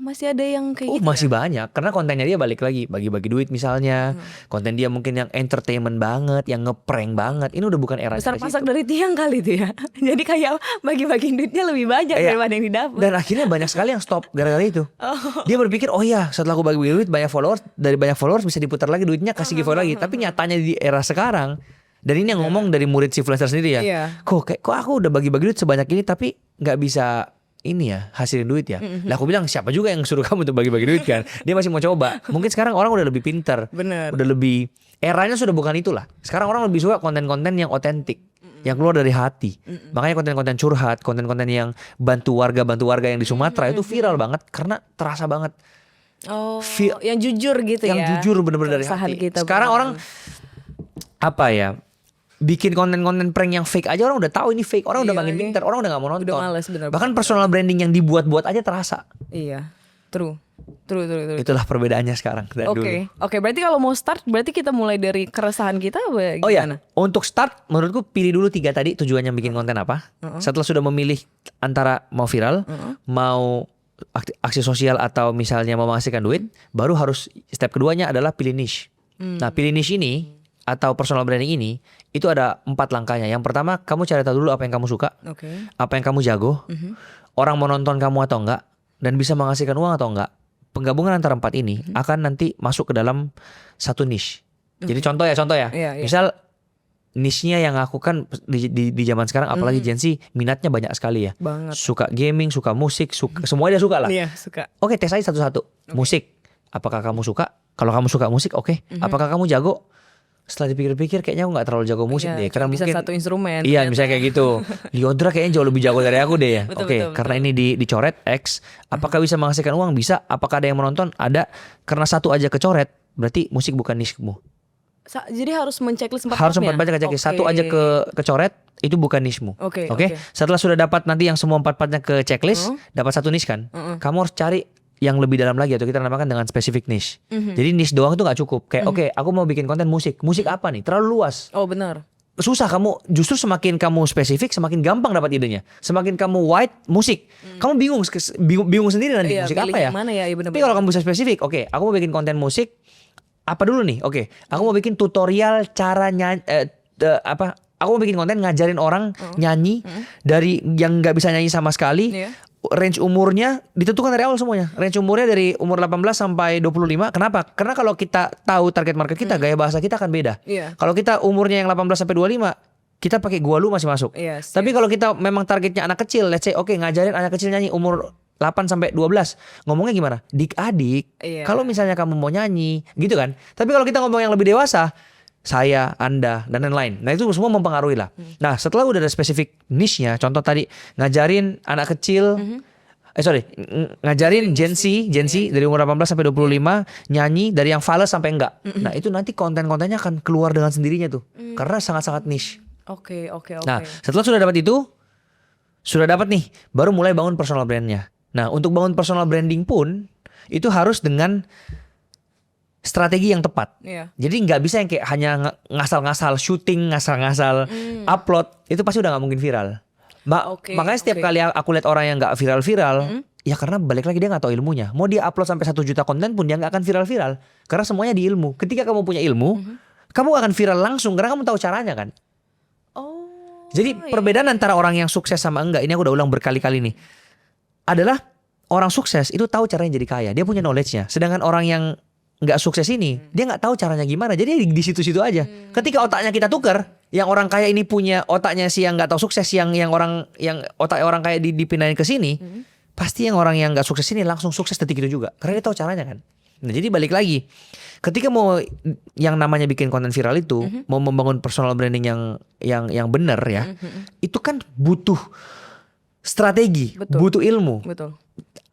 masih ada yang kayak gitu masih ya? banyak. Karena kontennya dia balik lagi, bagi-bagi duit misalnya. Konten dia mungkin yang entertainment banget, yang ngeprank banget. Ini udah bukan era Besar pasak dari tiang kali itu ya. Jadi kayak bagi-bagi duitnya lebih banyak Iya. daripada yang didapat. Dan akhirnya banyak sekali yang stop gara-gara itu. Dia berpikir, oh iya, setelah aku bagi duit banyak followers, dari banyak followers bisa diputar lagi duitnya, kasih giveaway lagi. Tapi nyatanya di era sekarang, dan ini yang ngomong dari murid si influencer sendiri ya. Iya. Kok aku udah bagi-bagi duit sebanyak ini tapi nggak bisa ini ya hasilin duit ya. Lah aku bilang siapa juga yang suruh kamu untuk bagi-bagi duit kan? Dia masih mau coba. Mungkin sekarang orang udah lebih pintar. Bener. Udah lebih eranya sudah bukan itulah. Sekarang orang lebih suka konten-konten yang otentik, yang keluar dari hati. Makanya konten-konten curhat, konten-konten yang bantu warga yang di Sumatera itu viral banget karena terasa banget. Oh, yang jujur gitu Yang ya. jujur bener-bener dari Keresahan hati. kita Sekarang beneran. orang apa ya? Bikin konten-konten prank yang fake aja orang udah tahu ini fake. Orang udah Iya makin lagi. pintar, orang udah gak mau nonton. Udah males, bener Bahkan banget. personal branding yang dibuat-buat aja terasa. Iya, true. Itulah perbedaannya sekarang dari dulu. Oke. Berarti kalau mau start, berarti kita mulai dari keresahan kita apa Oh ya, gimana? untuk start menurutku pilih dulu 3 tadi tujuannya bikin konten apa. Setelah sudah memilih antara mau viral, mau aksi sosial atau misalnya mau menghasilkan duit, baru harus step keduanya adalah pilih niche. Nah, pilih niche ini atau personal branding ini itu ada 4 langkahnya. Yang pertama, kamu cari tahu dulu apa yang kamu suka, Oke. apa yang kamu jago, orang mau nonton kamu atau enggak, dan bisa menghasilkan uang atau enggak. Penggabungan antara 4 ini akan nanti masuk ke dalam satu niche. Jadi contoh ya. Iya. Misal niche-nya yang aku kan di zaman sekarang apalagi Gen Z minatnya banyak sekali ya. Banget. Suka gaming, suka musik, semuanya dia suka lah. Iya, suka. Oke, tes aja satu-satu. Musik. Apakah kamu suka? Kalau kamu suka musik, oke. Apakah kamu jago? Setelah dipikir-pikir kayaknya aku gak terlalu jago musik Iya, deh. cuma Karena bisa mungkin satu instrumen. iya, ternyata. misalnya kayak gitu. Liodra kayaknya jauh lebih jago dari aku deh ya. Betul, Oke, betul, karena ini dicoret X. Apakah bisa menghasilkan uang? Bisa. Apakah ada yang menonton? Ada. Karena satu aja kecoret, berarti musik bukan niche-mu. Jadi harus menceklis 4 Harus sempat baca checklist. Satu aja kecoret, itu bukan niche-mu. Oke. Setelah sudah dapat nanti yang semua 4-4-nya ke checklist, dapat satu niche kan. Kamu harus cari yang lebih dalam lagi atau kita namakan dengan specific niche. Jadi niche doang itu gak cukup. Kayak oke, aku mau bikin konten musik. Musik apa nih? Terlalu luas. Oh, benar. Susah kamu, justru semakin kamu spesifik semakin gampang dapat idenya. Semakin kamu wide musik, kamu bingung sendiri nanti Iya, musik pilih apa ya. yang mana ya? Iya, benar-benar. Tapi kalau kamu bisa spesifik, oke, aku mau bikin konten musik apa dulu nih? Oke, aku mau bikin tutorial cara nyanyi aku mau bikin konten ngajarin orang nyanyi dari yang nggak bisa nyanyi sama sekali. Iya. Range umurnya ditentukan dari awal semuanya. Range umurnya dari umur 18 sampai 25. Kenapa? Karena kalau kita tahu target market kita, gaya bahasa kita akan beda. Iya. Kalau kita umurnya yang 18 sampai 25, kita pakai gua lu masih masuk. Yes, Tapi kalau kita memang targetnya anak kecil, let's say ngajarin anak kecil nyanyi umur 8 sampai 12. Ngomongnya gimana? Dik-adik, Iya. kalau misalnya kamu mau nyanyi, gitu kan. Tapi kalau kita ngomong yang lebih dewasa, saya, Anda, dan lain-lain. Nah itu semua mempengaruhi lah. Nah setelah udah ada spesifik niche-nya, contoh tadi ngajarin anak kecil, ngajarin Gen Z dari umur 18 sampai 25 nyanyi dari yang fales sampai enggak. Nah itu nanti konten-kontennya akan keluar dengan sendirinya tuh, karena sangat-sangat niche. Oke. Nah setelah sudah dapat itu, sudah dapat nih, baru mulai bangun personal brandnya. Nah untuk bangun personal branding pun itu harus dengan strategi yang tepat. Iya. Jadi nggak bisa yang kayak hanya ngasal-ngasal syuting, ngasal-ngasal upload, itu pasti udah nggak mungkin viral. Makanya setiap kali aku lihat orang yang nggak viral-viral, ya karena balik lagi dia nggak tahu ilmunya. Mau dia upload sampai 1 juta konten pun dia nggak akan viral-viral, karena semuanya di ilmu. Ketika kamu punya ilmu, kamu akan viral langsung karena kamu tahu caranya kan. Oh. Jadi perbedaan antara orang yang sukses sama enggak, ini aku udah ulang berkali-kali nih, adalah orang sukses itu tahu caranya jadi kaya, dia punya knowledge-nya. Sedangkan orang yang nggak sukses ini, dia nggak tahu caranya gimana, jadi di situ-situ aja. Ketika otaknya kita tukar, yang orang kaya ini punya otaknya si yang nggak tahu sukses, yang otak orang kaya dipindahin ke sini, pasti yang orang yang nggak sukses ini langsung sukses detik itu juga, karena dia tahu caranya kan. Nah jadi balik lagi, ketika mau yang namanya bikin konten viral itu, mau membangun personal branding yang benar ya, itu kan butuh strategi, Betul. butuh ilmu. Betul.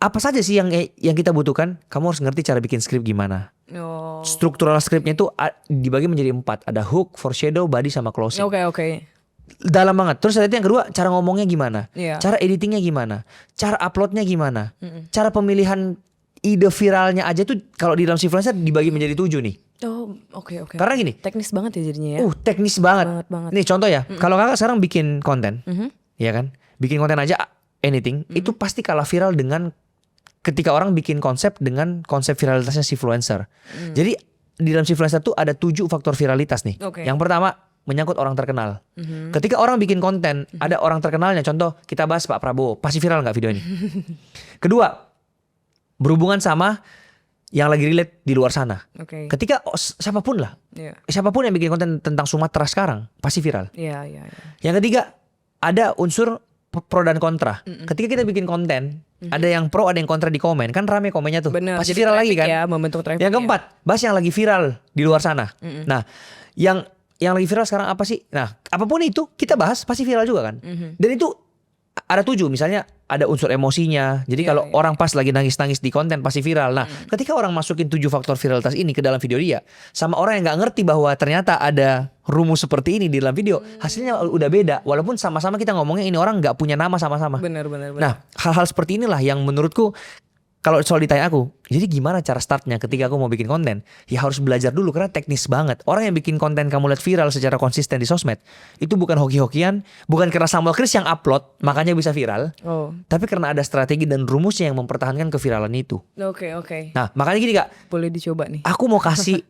Apa saja sih yang kita butuhkan? Kamu harus ngerti cara bikin skrip gimana. Oh. Struktural skripnya itu dibagi menjadi 4. Ada hook, foreshadow, body, sama closing. Oke. Dalam banget. Terus nanti yang kedua, cara ngomongnya gimana? Iya. Cara editingnya gimana? Cara uploadnya gimana? Cara pemilihan ide viralnya aja tuh kalau di dalam influencer dibagi menjadi 7 nih. Oh, oke. Karena gini. Teknis banget ya jadinya ya. Teknis banget. Banget. Nih contoh ya. Kalau kakak sekarang bikin konten, ya kan? Bikin konten aja anything, itu pasti kalah viral dengan ketika orang bikin konsep dengan konsep viralitasnya si influencer. Jadi di dalam si influencer tuh ada 7 faktor viralitas nih. Yang pertama menyangkut orang terkenal. Ketika orang bikin konten, ada orang terkenalnya. Contoh kita bahas Pak Prabowo, pasti viral nggak video ini? Kedua, berhubungan sama yang lagi relate di luar sana. Ketika siapapun lah, siapapun yang bikin konten tentang Sumatera sekarang pasti viral. Yang ketiga, ada unsur pro dan kontra. Ketika kita bikin konten, ada yang pro, ada yang kontra di komen, kan rame komennya tuh. Bener, pasti viral lagi kan? Ya, membentuk traffic. Yang keempat, bahas yang lagi viral di luar sana. Nah, yang lagi viral sekarang apa sih? Nah, apapun itu kita bahas pasti viral juga kan? Dan itu ada 7, misalnya ada unsur emosinya. Jadi kalau orang pas lagi nangis-nangis di konten pasti viral. Nah, ketika orang masukin 7 faktor viralitas ini ke dalam video dia, sama orang yang nggak ngerti bahwa ternyata ada rumus seperti ini di dalam video, hasilnya udah beda. Walaupun sama-sama kita ngomongnya ini orang nggak punya nama sama-sama. Benar. Nah, hal-hal seperti inilah yang menurutku, kalau soal ditanya aku, jadi gimana cara startnya ketika aku mau bikin konten? Ya harus belajar dulu karena teknis banget. Orang yang bikin konten kamu lihat viral secara konsisten di sosmed, itu bukan hoki-hokian, bukan karena Samuel Chris yang upload makanya bisa viral. Tapi karena ada strategi dan rumusnya yang mempertahankan keviralan itu. Oke. Nah, makanya gini Kak. Boleh dicoba nih. Aku mau kasih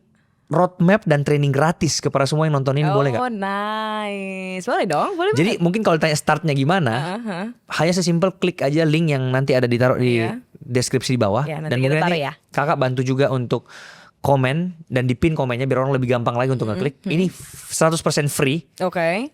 roadmap dan training gratis kepada semua yang nonton ini, boleh gak? Oh nice, boleh dong, boleh. Jadi mungkin kalau tanya startnya gimana, hanya sesimpel klik aja link yang nanti ada ditaruh di deskripsi di bawah, dan mungkin nanti kakak bantu juga untuk komen dan dipin komennya biar orang lebih gampang lagi untuk ngeklik. Ini 100% free.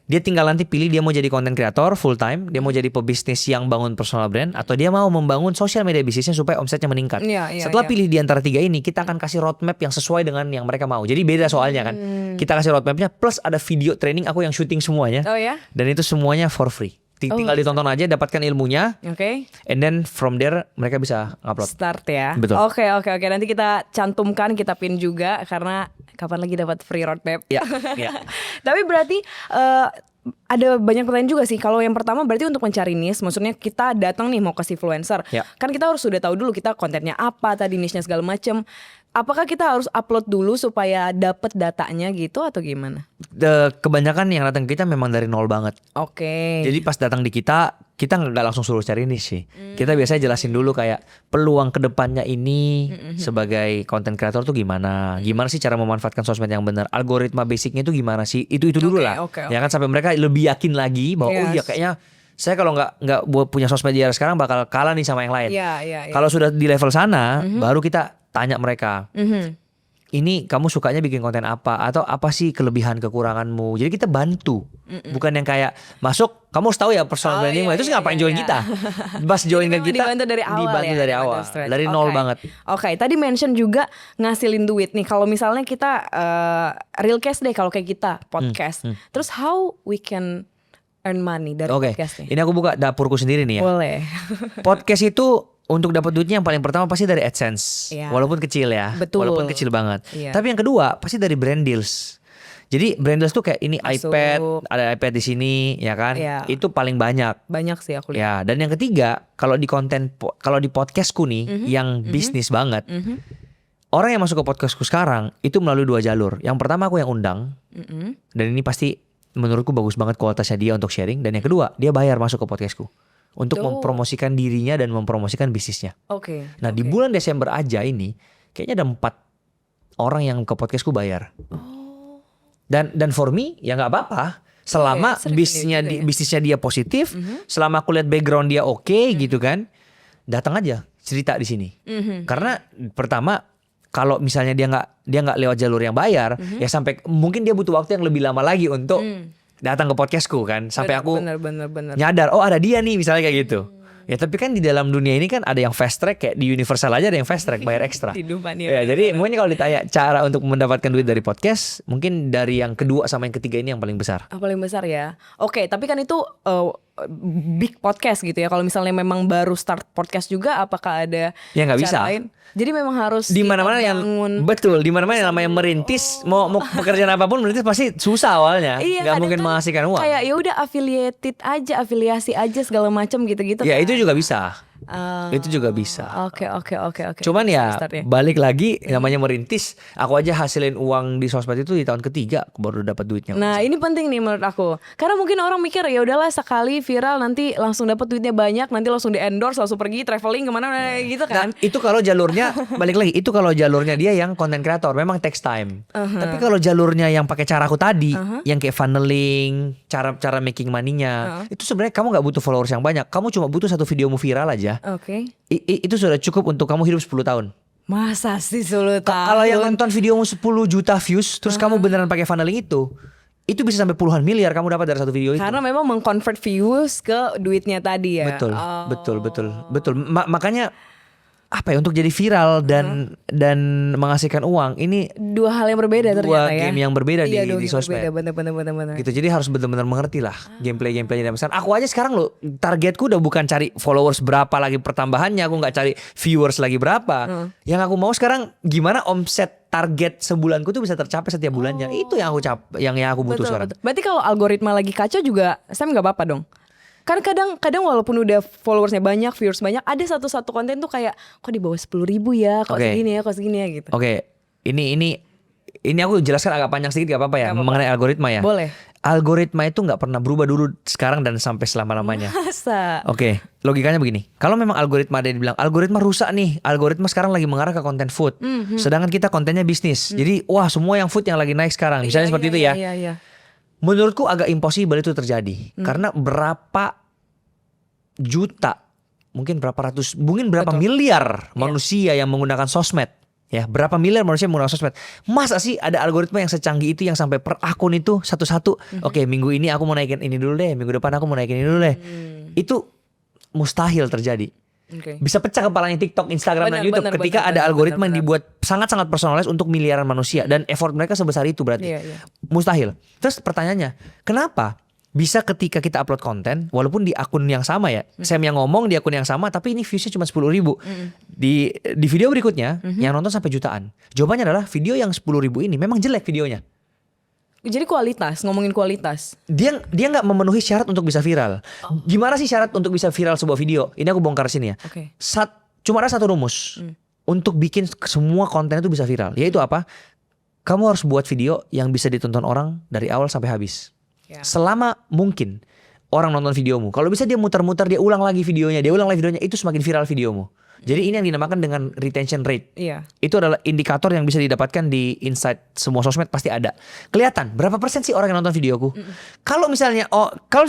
Dia tinggal nanti pilih dia mau jadi content creator full time, dia mau jadi pebisnis yang bangun personal brand, atau dia mau membangun social media bisnisnya supaya omsetnya meningkat. Setelah pilih di antara 3 ini, kita akan kasih roadmap yang sesuai dengan yang mereka mau. Jadi beda soalnya kan. Kita kasih roadmapnya plus ada video training aku yang syuting semuanya. Dan itu semuanya for free. Tinggal ditonton aja, dapatkan ilmunya. And then from there mereka bisa upload. Start ya. Betul. Oke. Nanti kita cantumkan, kita pin juga karena kapan lagi dapat free roadmap. Ya. Tapi berarti ada banyak pertanyaan juga sih. Kalau yang pertama berarti untuk mencari niche, maksudnya kita datang nih mau ke influencer. Kan kita harus sudah tahu dulu kita kontennya apa, tadi niche-nya segala macam. Apakah kita harus upload dulu supaya dapat datanya gitu atau gimana? Kebanyakan yang datang ke kita memang dari nol banget. Jadi pas datang di kita nggak langsung suruh cari niche sih. Kita biasanya jelasin dulu kayak peluang kedepannya ini sebagai content creator tuh gimana sih cara memanfaatkan sosmed yang benar, algoritma basicnya itu gimana sih, itu dulu lah. Ya kan sampai mereka lebih yakin lagi bahwa oh iya kayaknya saya kalau nggak punya sosmed di era sekarang bakal kalah nih sama yang lain. Kalau sudah di level sana, baru kita tanya mereka. Ini kamu sukanya bikin konten apa, atau apa sih kelebihan kekuranganmu. Jadi kita bantu. Bukan yang kayak masuk kamu harus tahu ya personal branding, terus ngapain join kita. Pas join ke kita dibantu dari awal. Dari nol banget. Tadi mention juga ngasilin duit nih. Kalau misalnya kita real case deh, kalau kayak kita podcast. Terus how we can earn money dari podcast nih? Ini aku buka dapurku sendiri nih ya. Boleh. Podcast itu untuk dapat duitnya yang paling pertama pasti dari AdSense. Walaupun kecil ya. Walaupun kecil banget. Tapi yang kedua pasti dari brand deals. Jadi brand deals tuh kayak ini iPad, ada iPad di sini ya kan. Itu paling banyak. Banyak sih aku lihat. Ya, dan yang ketiga, kalau di podcastku nih yang bisnis banget. Orang yang masuk ke podcastku sekarang itu melalui 2 jalur. Yang pertama aku yang undang. Dan ini pasti menurutku bagus banget kualitasnya dia untuk sharing. Dan yang kedua, dia bayar masuk ke podcastku untuk mempromosikan dirinya dan mempromosikan bisnisnya. Nah di bulan Desember aja ini kayaknya ada 4 orang yang ke podcastku bayar. Dan for me ya nggak apa-apa selama bisnisnya dia positif, selama aku lihat background dia oke, gitu kan, datang aja cerita di sini. Karena pertama kalau misalnya dia nggak lewat jalur yang bayar, ya sampai mungkin dia butuh waktu yang lebih lama lagi untuk datang ke podcastku kan, sampai aku nyadar oh ada dia nih misalnya kayak gitu. Ya tapi kan di dalam dunia ini kan ada yang fast track, kayak di Universal aja ada yang fast track bayar ekstra. Jadi mungkin kalau ditanya cara untuk mendapatkan duit dari podcast, mungkin dari yang kedua sama yang ketiga ini yang paling besar. Paling besar ya. Tapi kan itu big podcast gitu ya. Kalau misalnya memang baru start podcast juga, apakah ada ya nggak bisa lain? Jadi memang harus di mana-mana yang betul, di mana-mana yang namanya merintis, mau pekerjaan apapun merintis pasti susah awalnya, nggak mungkin menghasilkan uang. Kayak ya udah afiliasi aja segala macam gitu-gitu. Ya kan? Itu juga bisa. Itu juga bisa. Oke. Cuman ya Start-startnya. balik lagi namanya merintis. Aku aja hasilin uang di sosmed itu di tahun ketiga baru dapat duitnya. Nah ini penting nih menurut aku, karena mungkin orang mikir ya udahlah sekali viral nanti langsung dapat duitnya banyak, nanti langsung di endorse, langsung pergi traveling kemana gitu kan. Nah itu kalau jalurnya balik lagi itu kalau jalurnya dia yang content creator memang takes time. Tapi kalau jalurnya yang pakai caraku tadi, yang kayak funneling, cara making money-nya, itu sebenarnya kamu nggak butuh followers yang banyak. Kamu cuma butuh satu videomu viral aja. Oke. Itu sudah cukup untuk kamu hidup 10 tahun. Masa sih 10 tahun? Kalau yang nonton videomu 10 juta views, terus kamu beneran pakai funneling itu bisa sampai puluhan miliar kamu dapat dari satu video itu. Karena memang mengconvert views ke duitnya tadi ya. Betul. Makanya apa ya, untuk jadi viral dan menghasilkan uang ini dua hal yang berbeda ternyata ya. Dua game yang berbeda Iya, di sosmed. Bener. Gitu. Jadi harus benar-benar mengerti lah gameplay-gameplaynya. Misalkan aku aja sekarang loh, targetku udah bukan cari followers berapa lagi pertambahannya, aku nggak cari viewers lagi berapa. Yang aku mau sekarang gimana omset target sebulanku tuh bisa tercapai setiap bulannya. Itu yang aku butuh sekarang. Berarti kalau algoritma lagi kacau juga Sam nggak apa-apa dong? Kan kadang walaupun udah followersnya banyak, viewers banyak, ada satu konten tuh kayak kok di bawah 10.000 ya, kok segini ya gitu. Oke. Ini aku jelaskan agak panjang sedikit, gak apa-apa ya, mengenai algoritma ya. Boleh. Algoritma itu nggak pernah berubah dulu, sekarang dan sampai selama-lamanya. Masa? Oke, logikanya begini. Kalau memang algoritma ada yang dibilang algoritma rusak nih, algoritma sekarang lagi mengarah ke konten food. Sedangkan kita kontennya bisnis. Jadi wah semua yang food yang lagi naik sekarang. Misalnya seperti itu ya. Iya. Menurutku agak impossible itu terjadi. Karena berapa juta, mungkin berapa ratus, mungkin berapa miliar manusia yang menggunakan sosmed. Ya, berapa miliar manusia yang menggunakan sosmed. Masa sih ada algoritma yang secanggih itu yang sampai per akun itu satu-satu. Oke, minggu ini aku mau naikin ini dulu deh, minggu depan aku mau naikin ini dulu deh. Itu mustahil terjadi. Bisa pecah kepalanya TikTok, Instagram, dan YouTube ketika ada algoritma yang dibuat sangat-sangat personalis untuk miliaran manusia dan effort mereka sebesar itu berarti. Mustahil. Terus pertanyaannya, kenapa bisa ketika kita upload konten walaupun di akun yang sama ya, Sam yang ngomong di akun yang sama tapi ini viewsnya cuma 10.000. Di video berikutnya yang nonton sampai jutaan. Jawabannya adalah video yang 10.000 ini memang jelek videonya. Jadi ngomongin kualitas. Dia nggak memenuhi syarat untuk bisa viral. Gimana sih syarat untuk bisa viral sebuah video? Ini aku bongkar sini ya. Cuma ada satu rumus untuk bikin semua konten itu bisa viral. Yaitu apa? Kamu harus buat video yang bisa ditonton orang dari awal sampai habis. Selama mungkin orang nonton videomu. Kalau bisa dia muter-muter, dia ulang lagi videonya, itu semakin viral videomu. Jadi ini yang dinamakan dengan retention rate. Itu adalah indikator yang bisa didapatkan di insight semua sosmed, pasti ada. Kelihatan berapa persen sih orang yang nonton videoku. Kalau misalnya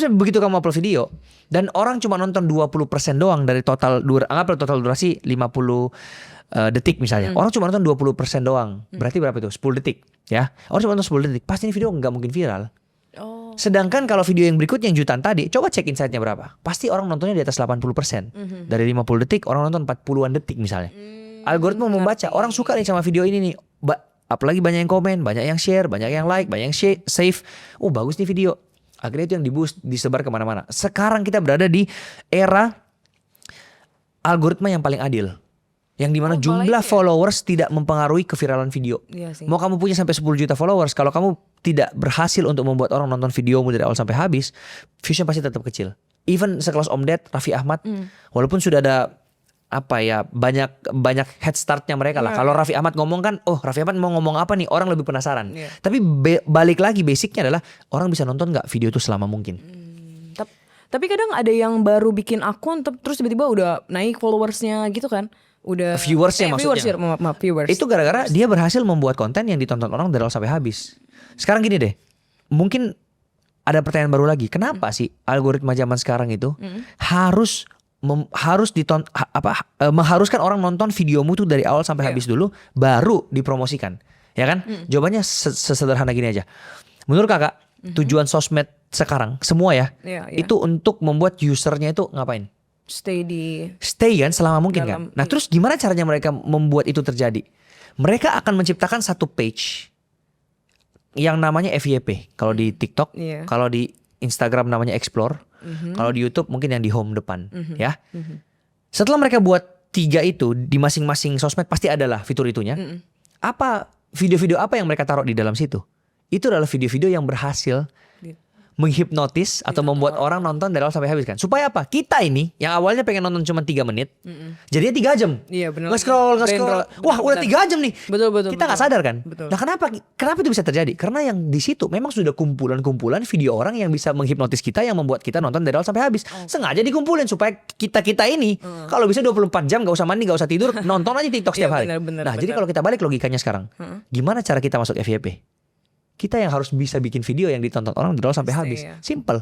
begitu kamu upload video dan orang cuma nonton 20% doang dari total durasi 50 detik misalnya. Orang cuma nonton 20% doang. Berarti berapa itu? 10 detik ya. Orang cuma nonton 10 detik. Pasti ini video nggak mungkin viral. Sedangkan kalau video yang berikutnya yang jutaan tadi, coba cek insight-nya berapa. Pasti orang nontonnya di atas 80%. Dari 50 detik orang nonton 40-an detik misalnya. Algoritma membaca, orang suka nih sama video ini nih. Apalagi banyak yang komen, banyak yang share, banyak yang like, banyak yang save. Oh bagus nih video. Akhirnya itu yang disebar kemana-mana. Sekarang kita berada di era algoritma yang paling adil. Yang dimana jumlah followers tidak mempengaruhi keviralan video. Mau kamu punya sampai 10 juta followers, kalau kamu tidak berhasil untuk membuat orang nonton videomu dari awal sampai habis, viewsnya pasti tetap kecil. Even sekelas Om Ded, Raffi Ahmad, walaupun sudah ada banyak head startnya mereka lah. Kalau Raffi Ahmad ngomong kan, Raffi Ahmad mau ngomong apa nih, orang lebih penasaran. Tapi balik lagi basicnya adalah orang bisa nonton nggak video itu selama mungkin. Tapi kadang ada yang baru bikin akun terus tiba-tiba udah naik followersnya gitu kan. Udah viewersnya maksudnya. Viewers. Itu gara-gara dia berhasil membuat konten yang ditonton orang dari awal sampai habis. Sekarang gini deh, mungkin ada pertanyaan baru lagi. Kenapa sih algoritma zaman sekarang itu mengharuskan orang nonton videomu tuh dari awal sampai habis dulu, baru dipromosikan, ya kan? Jawabannya sesederhana gini aja. Menurut kakak, tujuan sosmed sekarang semua itu untuk membuat usernya itu ngapain? Stay kan selama mungkin kan. Nah terus gimana caranya mereka membuat itu terjadi? Mereka akan menciptakan satu page yang namanya FYP. Kalau di TikTok, kalau di Instagram namanya Explore, kalau di YouTube mungkin yang di home depan, ya. Setelah mereka buat 3 itu di masing-masing sosmed pasti adalah fitur itunya. Apa video-video apa yang mereka taruh di dalam situ? Itu adalah video-video yang berhasil menghipnotis atau membuat orang nonton dari awal sampai habis kan. Supaya apa? Kita ini yang awalnya pengen nonton cuma 3 menit, jadinya 3 jam. Iya benar. Nge-scroll. Wah, udah 3 jam nih. Betul. Kita nggak sadar kan? Betul. Nah, kenapa itu bisa terjadi? Karena yang di situ memang sudah kumpulan video orang yang bisa menghipnotis kita, yang membuat kita nonton dari awal sampai habis. Sengaja dikumpulin supaya kita ini kalau bisa 24 jam gak usah mandi, gak usah tidur, nonton aja TikTok setiap hari. Bener. Jadi kalau kita balik logikanya sekarang, gimana cara kita masuk FYP? Kita yang harus bisa bikin video yang ditonton orang dari awal sampai habis. Simple.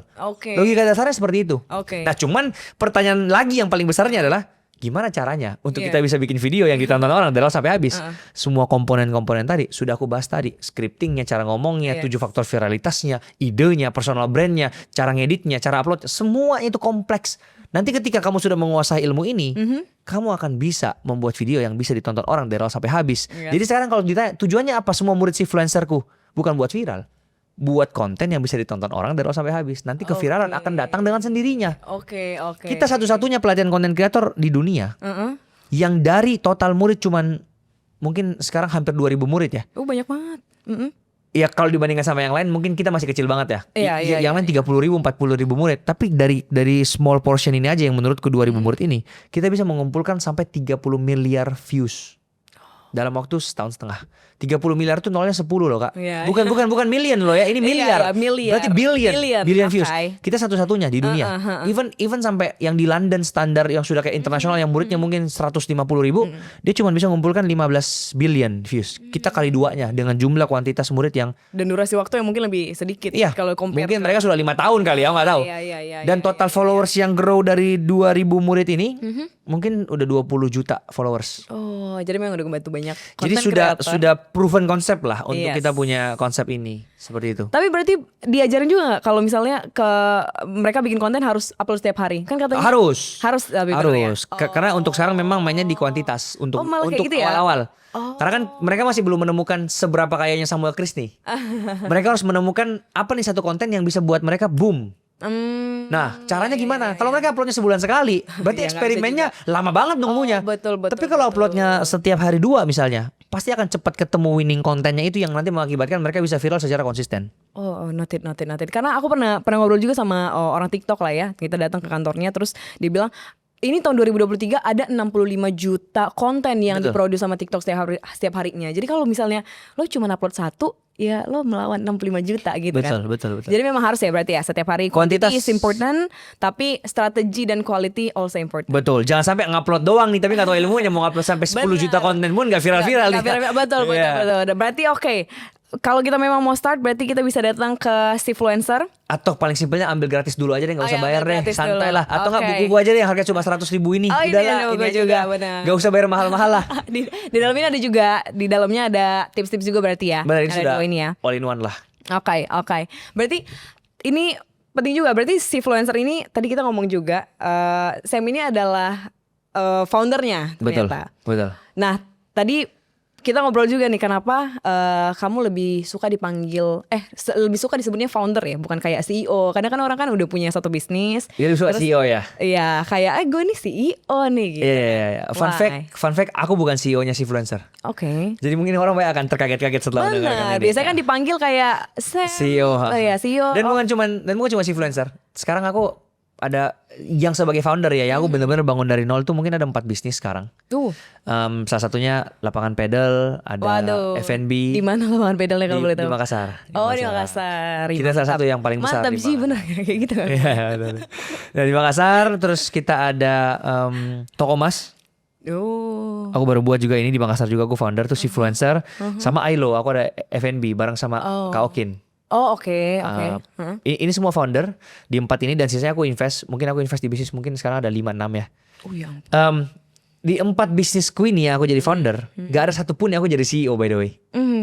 Logika dasarnya seperti itu. Nah, cuman pertanyaan lagi yang paling besarnya adalah gimana caranya untuk kita bisa bikin video yang ditonton orang dari awal sampai habis. Semua komponen-komponen tadi sudah aku bahas tadi. Scriptingnya, cara ngomongnya, 7 faktor viralitasnya, idenya, personal brandnya, cara ngeditnya, cara upload, semua itu kompleks. Nanti ketika kamu sudah menguasai ilmu ini, kamu akan bisa membuat video yang bisa ditonton orang dari awal sampai habis. Jadi sekarang kalau ditanya tujuannya apa semua murid Sifluencerku? Bukan buat viral, buat konten yang bisa ditonton orang dari awal sampai habis. Nanti keviralan akan datang dengan sendirinya. Kita satu-satunya pelatihan konten kreator di dunia yang dari total murid cuman mungkin sekarang hampir 2.000 murid ya. Banyak banget. Ya kalau dibandingkan sama yang lain mungkin kita masih kecil banget ya. Yang lain 30.000, 40.000 murid. Tapi dari small portion ini aja yang menurutku 2.000 murid ini, kita bisa mengumpulkan sampai 30 miliar views dalam waktu setahun setengah. 30 miliar tuh nolnya 10 loh Kak. Bukan million loh ya. Ini miliar. Berarti billion views. Kita satu-satunya di dunia. Even sampai yang di London standar yang sudah kayak internasional yang muridnya mungkin 150.000, dia cuma bisa mengumpulkan 15 billion views. Kita kali 2-nya dengan jumlah kuantitas murid yang dan durasi waktu yang mungkin lebih sedikit. Kalau compare mungkin mereka sudah 5 tahun kali ya, nggak tahu. Dan total followers yang grow dari 2.000 murid ini mungkin udah 20 juta followers. Jadi memang udah membantu banyak. Jadi sudah proven konsep lah untuk kita punya konsep ini seperti itu. Tapi berarti diajarin juga nggak kalau misalnya ke mereka bikin konten harus upload setiap hari? Kan katanya harus. Karena untuk sekarang memang mainnya di kuantitas untuk gitu awal-awal. Karena kan mereka masih belum menemukan seberapa kayanya Samuel Chris nih. Mereka harus menemukan apa nih satu konten yang bisa buat mereka boom. Nah, caranya gimana? Kalau mereka uploadnya sebulan sekali, berarti eksperimennya lama banget nunggunya. Betul. Tapi kalau uploadnya setiap hari 2 misalnya, pasti akan cepat ketemu winning kontennya itu yang nanti mengakibatkan mereka bisa viral secara konsisten. Noted. Karena aku pernah ngobrol juga sama orang TikTok lah ya. Kita datang ke kantornya terus dia bilang ini tahun 2023 ada 65 juta konten yang diproduksi sama TikTok setiap harinya. Jadi kalau misalnya lo cuma upload 1, ya lo melawan 65 juta gitu kan. Betul. Jadi memang harus ya berarti ya setiap hari kuantitas is important, tapi strategi dan quality also important. Betul. Jangan sampai ngupload doang nih tapi nggak tahu ilmunya, mau ngupload sampai 10 juta konten pun nggak viral-viral. Betul. Berarti kalau kita memang mau start berarti kita bisa datang ke Sifluencer. Atau paling simpelnya ambil gratis dulu aja deh, nggak usah bayar deh, santai lah. Atau nggak buku gua aja deh yang harga cuma 100.000 ini. Udahlah, ini juga benar. Gak usah bayar mahal-mahal lah. di dalam ini ada juga, di dalamnya ada tips-tips juga berarti ya. Benar, ini ada sudah ini ya. All in one lah. Oke. Berarti ini penting juga. Berarti Sifluencer ini tadi kita ngomong juga, Sam ini adalah foundernya ternyata. Betul. Nah tadi kita ngobrol juga nih kenapa kamu lebih suka dipanggil lebih suka disebutnya founder ya, bukan kayak CEO. Karena kan orang kan udah punya satu bisnis. Dia lebih suka CEO ya. Iya, kayak gue nih CEO nih gitu. Iya. Fun fact, aku bukan CEO-nya Sifluencer. Oke. Jadi mungkin orang banyak akan terkaget-kaget setelah mendengarkan ini. Biasanya kan dipanggil kayak CEO. CEO. Dan bukan cuma Sifluencer. Sekarang aku ada yang sebagai founder ya, yang aku benar-benar bangun dari nol tuh mungkin ada 4 bisnis sekarang. Salah satunya lapangan pedal, ada F&B. Di mana lapangan pedalnya kalau boleh tahu? Di Makassar. Di Makassar. Kita salah satu yang paling besar. Mantap sih, benar kayak gitu. Iya, betul. Dan di Makassar, terus kita ada toko emas. Aku baru buat juga ini di Makassar juga, aku founder tuh Sifluencer. Sama Ailo, aku ada F&B bareng sama Kak Okin. Oke. Ini semua founder di 4 ini, dan sisanya aku invest. Mungkin aku invest di bisnis mungkin sekarang ada 5-6 ya. Di 4 bisnisku ini aku jadi founder, gak ada satupun yang aku jadi CEO by the way.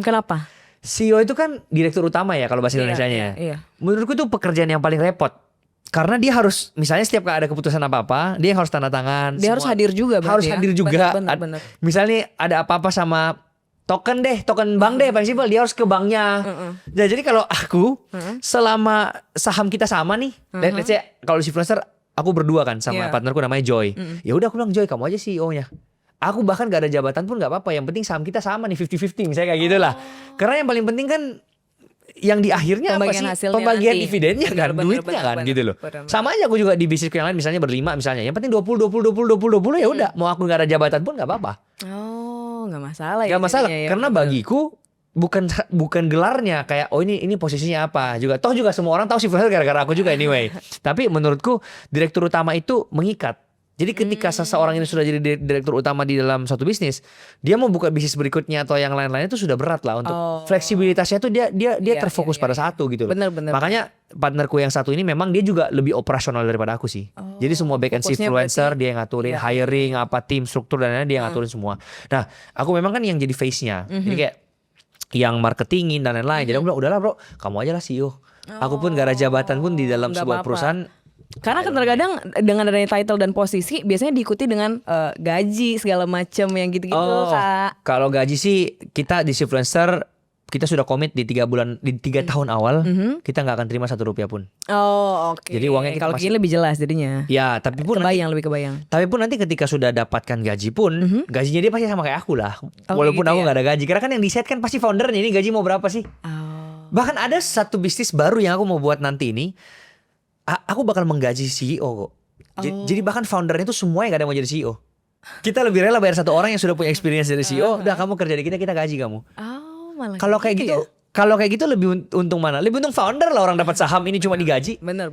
Kenapa? CEO itu kan direktur utama ya kalau bahasa Indonesianya. Iya. Menurutku itu pekerjaan yang paling repot. Karena dia harus, misalnya setiap ada keputusan apa-apa, dia harus tanda tangan. Dia harus hadir juga berarti. Harus hadir juga. Benar. Misalnya ada apa-apa sama token bank deh, paling simpel dia harus ke banknya. Nah, jadi kalau aku selama saham kita sama nih, dan let's say kalau di Sifluencer aku berdua kan sama partnerku namanya Joy. Ya udah aku bilang Joy, kamu aja CEO-nya. Aku bahkan gak ada jabatan pun gak apa-apa, yang penting saham kita sama nih 50-50 misalnya kayak gitu lah. Karena yang paling penting kan yang di akhirnya apa Pembagian sih? hasilnya Pembagian nanti. dividennya kan, Bener, duitnya kan bener, gitu loh. bener. Sama aja aku juga di bisnisku yang lain misalnya berlima misalnya. Yang penting 20 ya udah, mau aku nggak ada jabatan pun nggak apa-apa. Oh, nggak masalah ya. Gak masalah jadinya ya, karena bener. bagiku bukan gelarnya kayak oh ini posisinya apa juga toh juga semua orang tahu si freelancer gara-gara aku juga anyway. Tapi menurutku direktur utama itu mengikat. Jadi ketika seseorang ini sudah jadi direktur utama di dalam suatu bisnis, dia mau buka bisnis berikutnya atau yang lain-lain itu sudah berat lah untuk fleksibilitasnya tuh dia Iya, terfokus pada satu gitu loh. Bener. Makanya partnerku yang satu ini memang dia juga lebih operasional daripada aku sih. Jadi semua back end fokusnya influencer berarti- dia yang ngaturin, iya. hiring, apa tim struktur dan lain-lain dia yang ngaturin semua. Nah, aku memang kan yang jadi face-nya. Jadi kayak yang marketingin dan lain-lain. Jadi aku bilang udahlah bro, kamu aja lah CEO. Aku pun gak ada jabatan pun di dalam Nggak sebuah apa-apa. perusahaan. Karena kan terkadang dengan adanya title dan posisi biasanya diikuti dengan gaji segala macam yang gitu-gitu Kak. Kalau gaji sih kita di Influencer kita sudah komit di 3 bulan di 3 tahun awal kita nggak akan terima 1 rupiah pun. Oh, oke. Jadi uangnya kita kalau masih- gini lebih jelas jadinya. Ya, tapi pun Lebih kebayang. Tapi pun nanti ketika sudah dapatkan gaji pun, gajinya dia pasti sama kayak aku lah. Oh, Walaupun gitu aku ya? nggak ada gaji. Karena kan yang di-set kan pasti foundernya ini gaji mau berapa sih. Oh. Bahkan ada satu bisnis baru yang aku mau buat nanti ini. Aku bakal menggaji CEO kok. Jadi bahkan foundernya itu semuanya gak ada yang mau jadi CEO. Kita lebih rela bayar satu orang yang sudah punya experience dari CEO. Udah kamu kerja di kita gaji kamu. Oh, malah Kalau kayak gitu, ya? kalau kayak gitu lebih untung mana? Lebih untung founder lah orang dapat saham ini cuma digaji. Bener.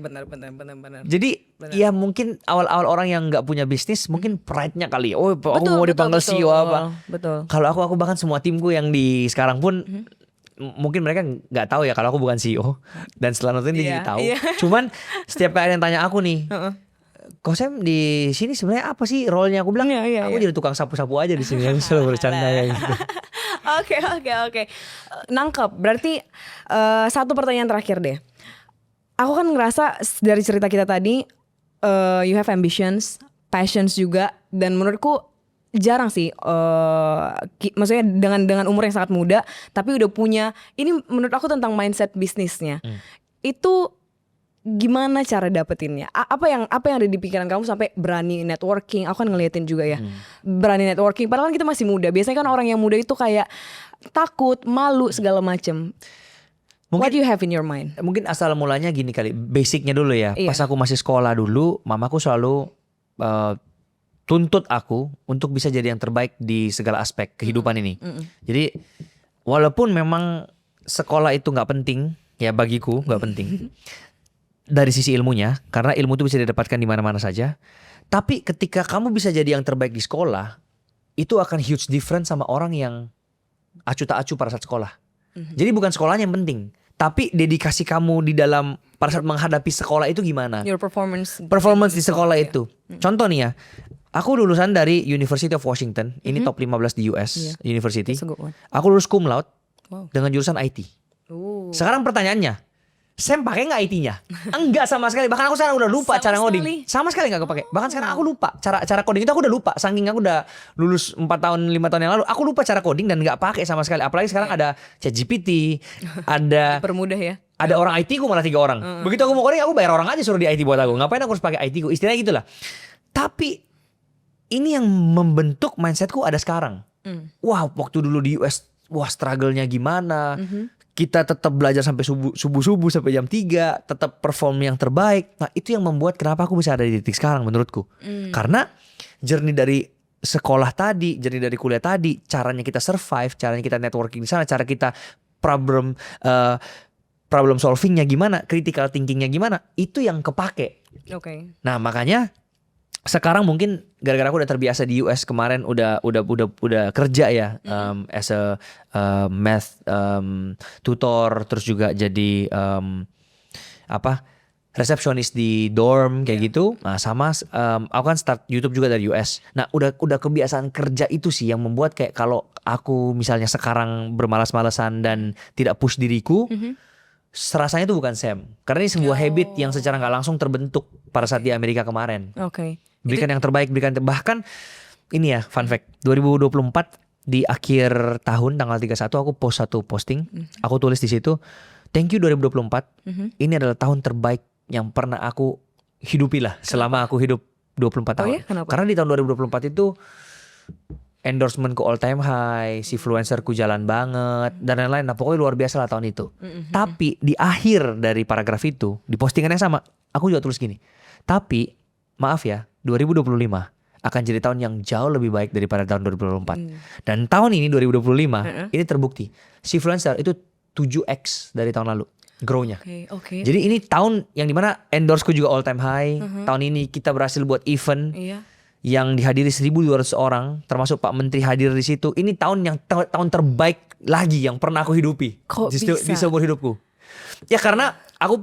Jadi ya mungkin awal-awal orang yang nggak punya bisnis mungkin pride-nya kali. Oh, aku mau dipanggil CEO apa? Betul. Kalau aku bahkan semua timku yang di sekarang pun mungkin mereka nggak tahu ya kalau aku bukan CEO dan setelah nonton dia Iya, jadi tahu. iya. Cuman setiap kali ada yang tanya aku nih, Kok Sam di sini sebenarnya apa sih role-nya? Aku bilang aku jadi tukang sapu-sapu aja di sini. Aku selalu bercanda kayak gitu. Oke. Nangkep. Berarti satu pertanyaan terakhir deh. Aku kan ngerasa dari cerita kita tadi, you have ambitions, passions juga, dan menurutku jarang sih, maksudnya dengan umur yang sangat muda, tapi udah punya. Ini menurut aku tentang mindset bisnisnya. Itu gimana cara dapetinnya? Apa yang ada di pikiran kamu sampai berani networking? Aku kan ngeliatin juga ya, berani networking. Padahal kan kita masih muda. Biasanya kan orang yang muda itu kayak takut, malu segala macem. What do you have in your mind? Mungkin asal mulanya gini kali, basicnya dulu ya. Iya. Pas aku masih sekolah dulu, mamaku selalu tuntut aku untuk bisa jadi yang terbaik di segala aspek kehidupan ini. Jadi walaupun memang sekolah itu nggak penting, ya bagiku nggak penting dari sisi ilmunya, karena ilmu itu bisa didapatkan di mana-mana saja. Tapi ketika kamu bisa jadi yang terbaik di sekolah, itu akan huge difference sama orang yang acu tak acu pada saat sekolah. Jadi bukan sekolahnya yang penting, tapi dedikasi kamu di dalam pada saat menghadapi sekolah itu gimana? Your performance Performance di sekolah itu. Contoh nih ya, aku lulusan dari University of Washington. Ini top 15 di US University. That's a good one. Aku lulus cum laude Wow. dengan jurusan IT. Sekarang pertanyaannya, Sam pakai nggak IT-nya? Enggak sama sekali. Bahkan aku sekarang udah lupa Sama cara sekali. ngoding. Sama sekali nggak kepake. Bahkan sekarang aku lupa cara coding itu aku udah lupa. Saking aku udah lulus 4 tahun 5 tahun yang lalu, aku lupa cara coding dan nggak pakai sama sekali. Apalagi sekarang ada ChatGPT, ada Permudah ya. ada orang IT ku malah 3 orang. Begitu aku mau coding, aku bayar orang aja suruh di IT buat aku. Ngapain aku harus pakai IT ku? Istilahnya gitulah. Tapi ini yang membentuk mindsetku ada sekarang. Wah, waktu dulu di US, wah struggle-nya gimana? Kita tetap belajar sampai subuh sampai jam 3, tetap perform yang terbaik. Nah, itu yang membuat kenapa aku bisa ada di titik sekarang menurutku. Karena journey dari sekolah tadi, journey dari kuliah tadi, caranya kita survive, caranya kita networking di sana, cara kita problem solvingnya gimana, critical thinkingnya gimana, itu yang kepake. Oke. Nah, makanya sekarang mungkin gara-gara aku udah terbiasa di US kemarin udah kerja ya as a math tutor, terus juga jadi resepsionis di dorm kayak gitu. Nah, sama aku kan start YouTube juga dari US. Nah, udah kebiasaan kerja itu sih yang membuat kayak kalau aku misalnya sekarang bermalas-malasan dan tidak push diriku, serasanya itu bukan Sam. Karena ini sebuah habit yang secara nggak langsung terbentuk pada saat di Amerika kemarin. Oke. Berikan yang terbaik, bahkan ini ya fun fact, 2024 di akhir tahun tanggal 31 aku post satu posting, aku tulis di situ, thank you 2024, ini adalah tahun terbaik yang pernah aku hidupi lah selama aku hidup 24 tahun. Ya? Kenapa? Karena di tahun 2024 itu Endorsement ke all time high, si influencerku jalan banget dan lain-lain. Nah pokoknya luar biasa lah tahun itu. Tapi di akhir dari paragraf itu, di postingan yang sama, aku juga tulis gini. Tapi maaf ya, 2025 akan jadi tahun yang jauh lebih baik daripada tahun 2024. Dan tahun ini 2025 ini terbukti. Si influencer itu 7x dari tahun lalu grow-nya. Oke. Jadi ini tahun yang dimana endorse-ku juga all time high. Tahun ini kita berhasil buat event yang dihadiri 1.200 orang, termasuk Pak Menteri hadir di situ. Ini tahun yang tahun terbaik lagi yang pernah aku hidupi. Kok di seumur hidupku. Ya karena aku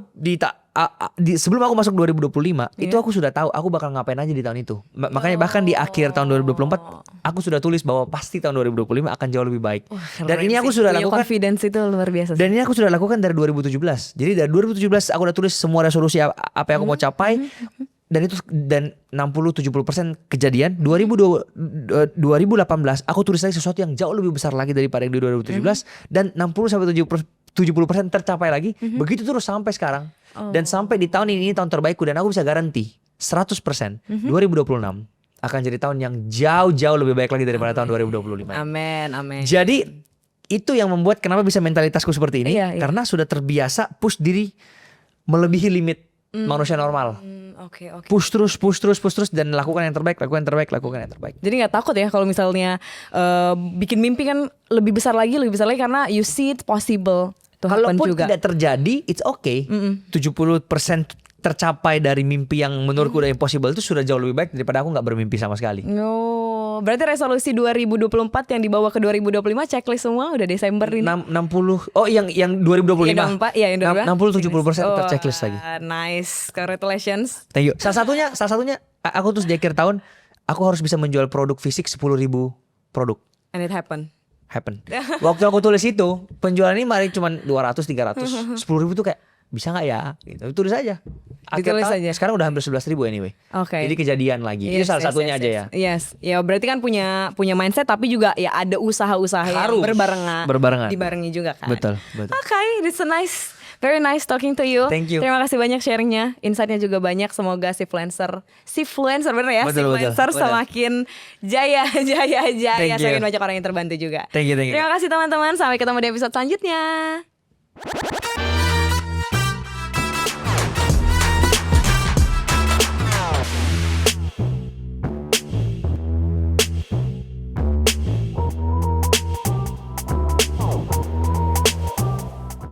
sebelum aku masuk 2025 itu aku sudah tahu aku bakal ngapain aja di tahun itu. Makanya bahkan di akhir tahun 2024 aku sudah tulis bahwa pasti tahun 2025 akan jauh lebih baik. Dan ini aku sudah lakukan. Confidence itu luar biasa. Dan ini aku sudah lakukan dari 2017. Jadi dari 2017 aku udah tulis semua resolusi apa yang aku mau capai. Dan itu 60-70% kejadian. 2018 aku tulis lagi sesuatu yang jauh lebih besar lagi daripada yang di 2017 dan 60-70% tercapai lagi. Begitu terus sampai sekarang. Dan sampai di tahun ini tahun terbaikku dan aku bisa garanti 100% 2026 akan jadi tahun yang jauh-jauh lebih baik lagi daripada tahun 2025. Amin. Jadi itu yang membuat kenapa bisa mentalitasku seperti ini karena sudah terbiasa push diri melebihi limit manusia normal. Oke. Push terus dan lakukan yang terbaik. Jadi nggak takut ya kalau misalnya bikin mimpi kan lebih besar lagi karena you see it possible to happen Kalaupun juga. tidak terjadi, it's okay. 70% tercapai dari mimpi yang menurutku udah impossible itu sudah jauh lebih baik daripada aku nggak bermimpi sama sekali. No, berarti resolusi 2024 yang dibawa ke 2025 checklist semua udah Desember ini. 60. Oh, yang 2025. Yang 60-70% terchecklist lagi. Nice, congratulations. Thank you. Salah satunya aku tuh di akhir tahun aku harus bisa menjual produk fisik 10.000 produk. And it happened. Waktu aku tulis itu penjualan ini mari cuma 200-300. 10.000 tuh kayak bisa nggak ya? Gitu. Tulis aja. Ditulis aja. Sekarang udah hampir 11.000 anyway. Oke. Jadi kejadian lagi. Itu salah satunya aja ya. Yes. Ya berarti kan punya mindset tapi juga ya ada usaha-usaha yang berbarengan. Dibarengi juga kan. Betul. Okay, it's very nice talking to you. Thank you. Terima kasih banyak sharingnya, insightnya juga banyak. Semoga si influencer bener ya, betul. semakin jaya. Thank you. Semakin banyak orang yang terbantu juga. Thank you. Terima kasih teman-teman. Sampai ketemu di episode selanjutnya.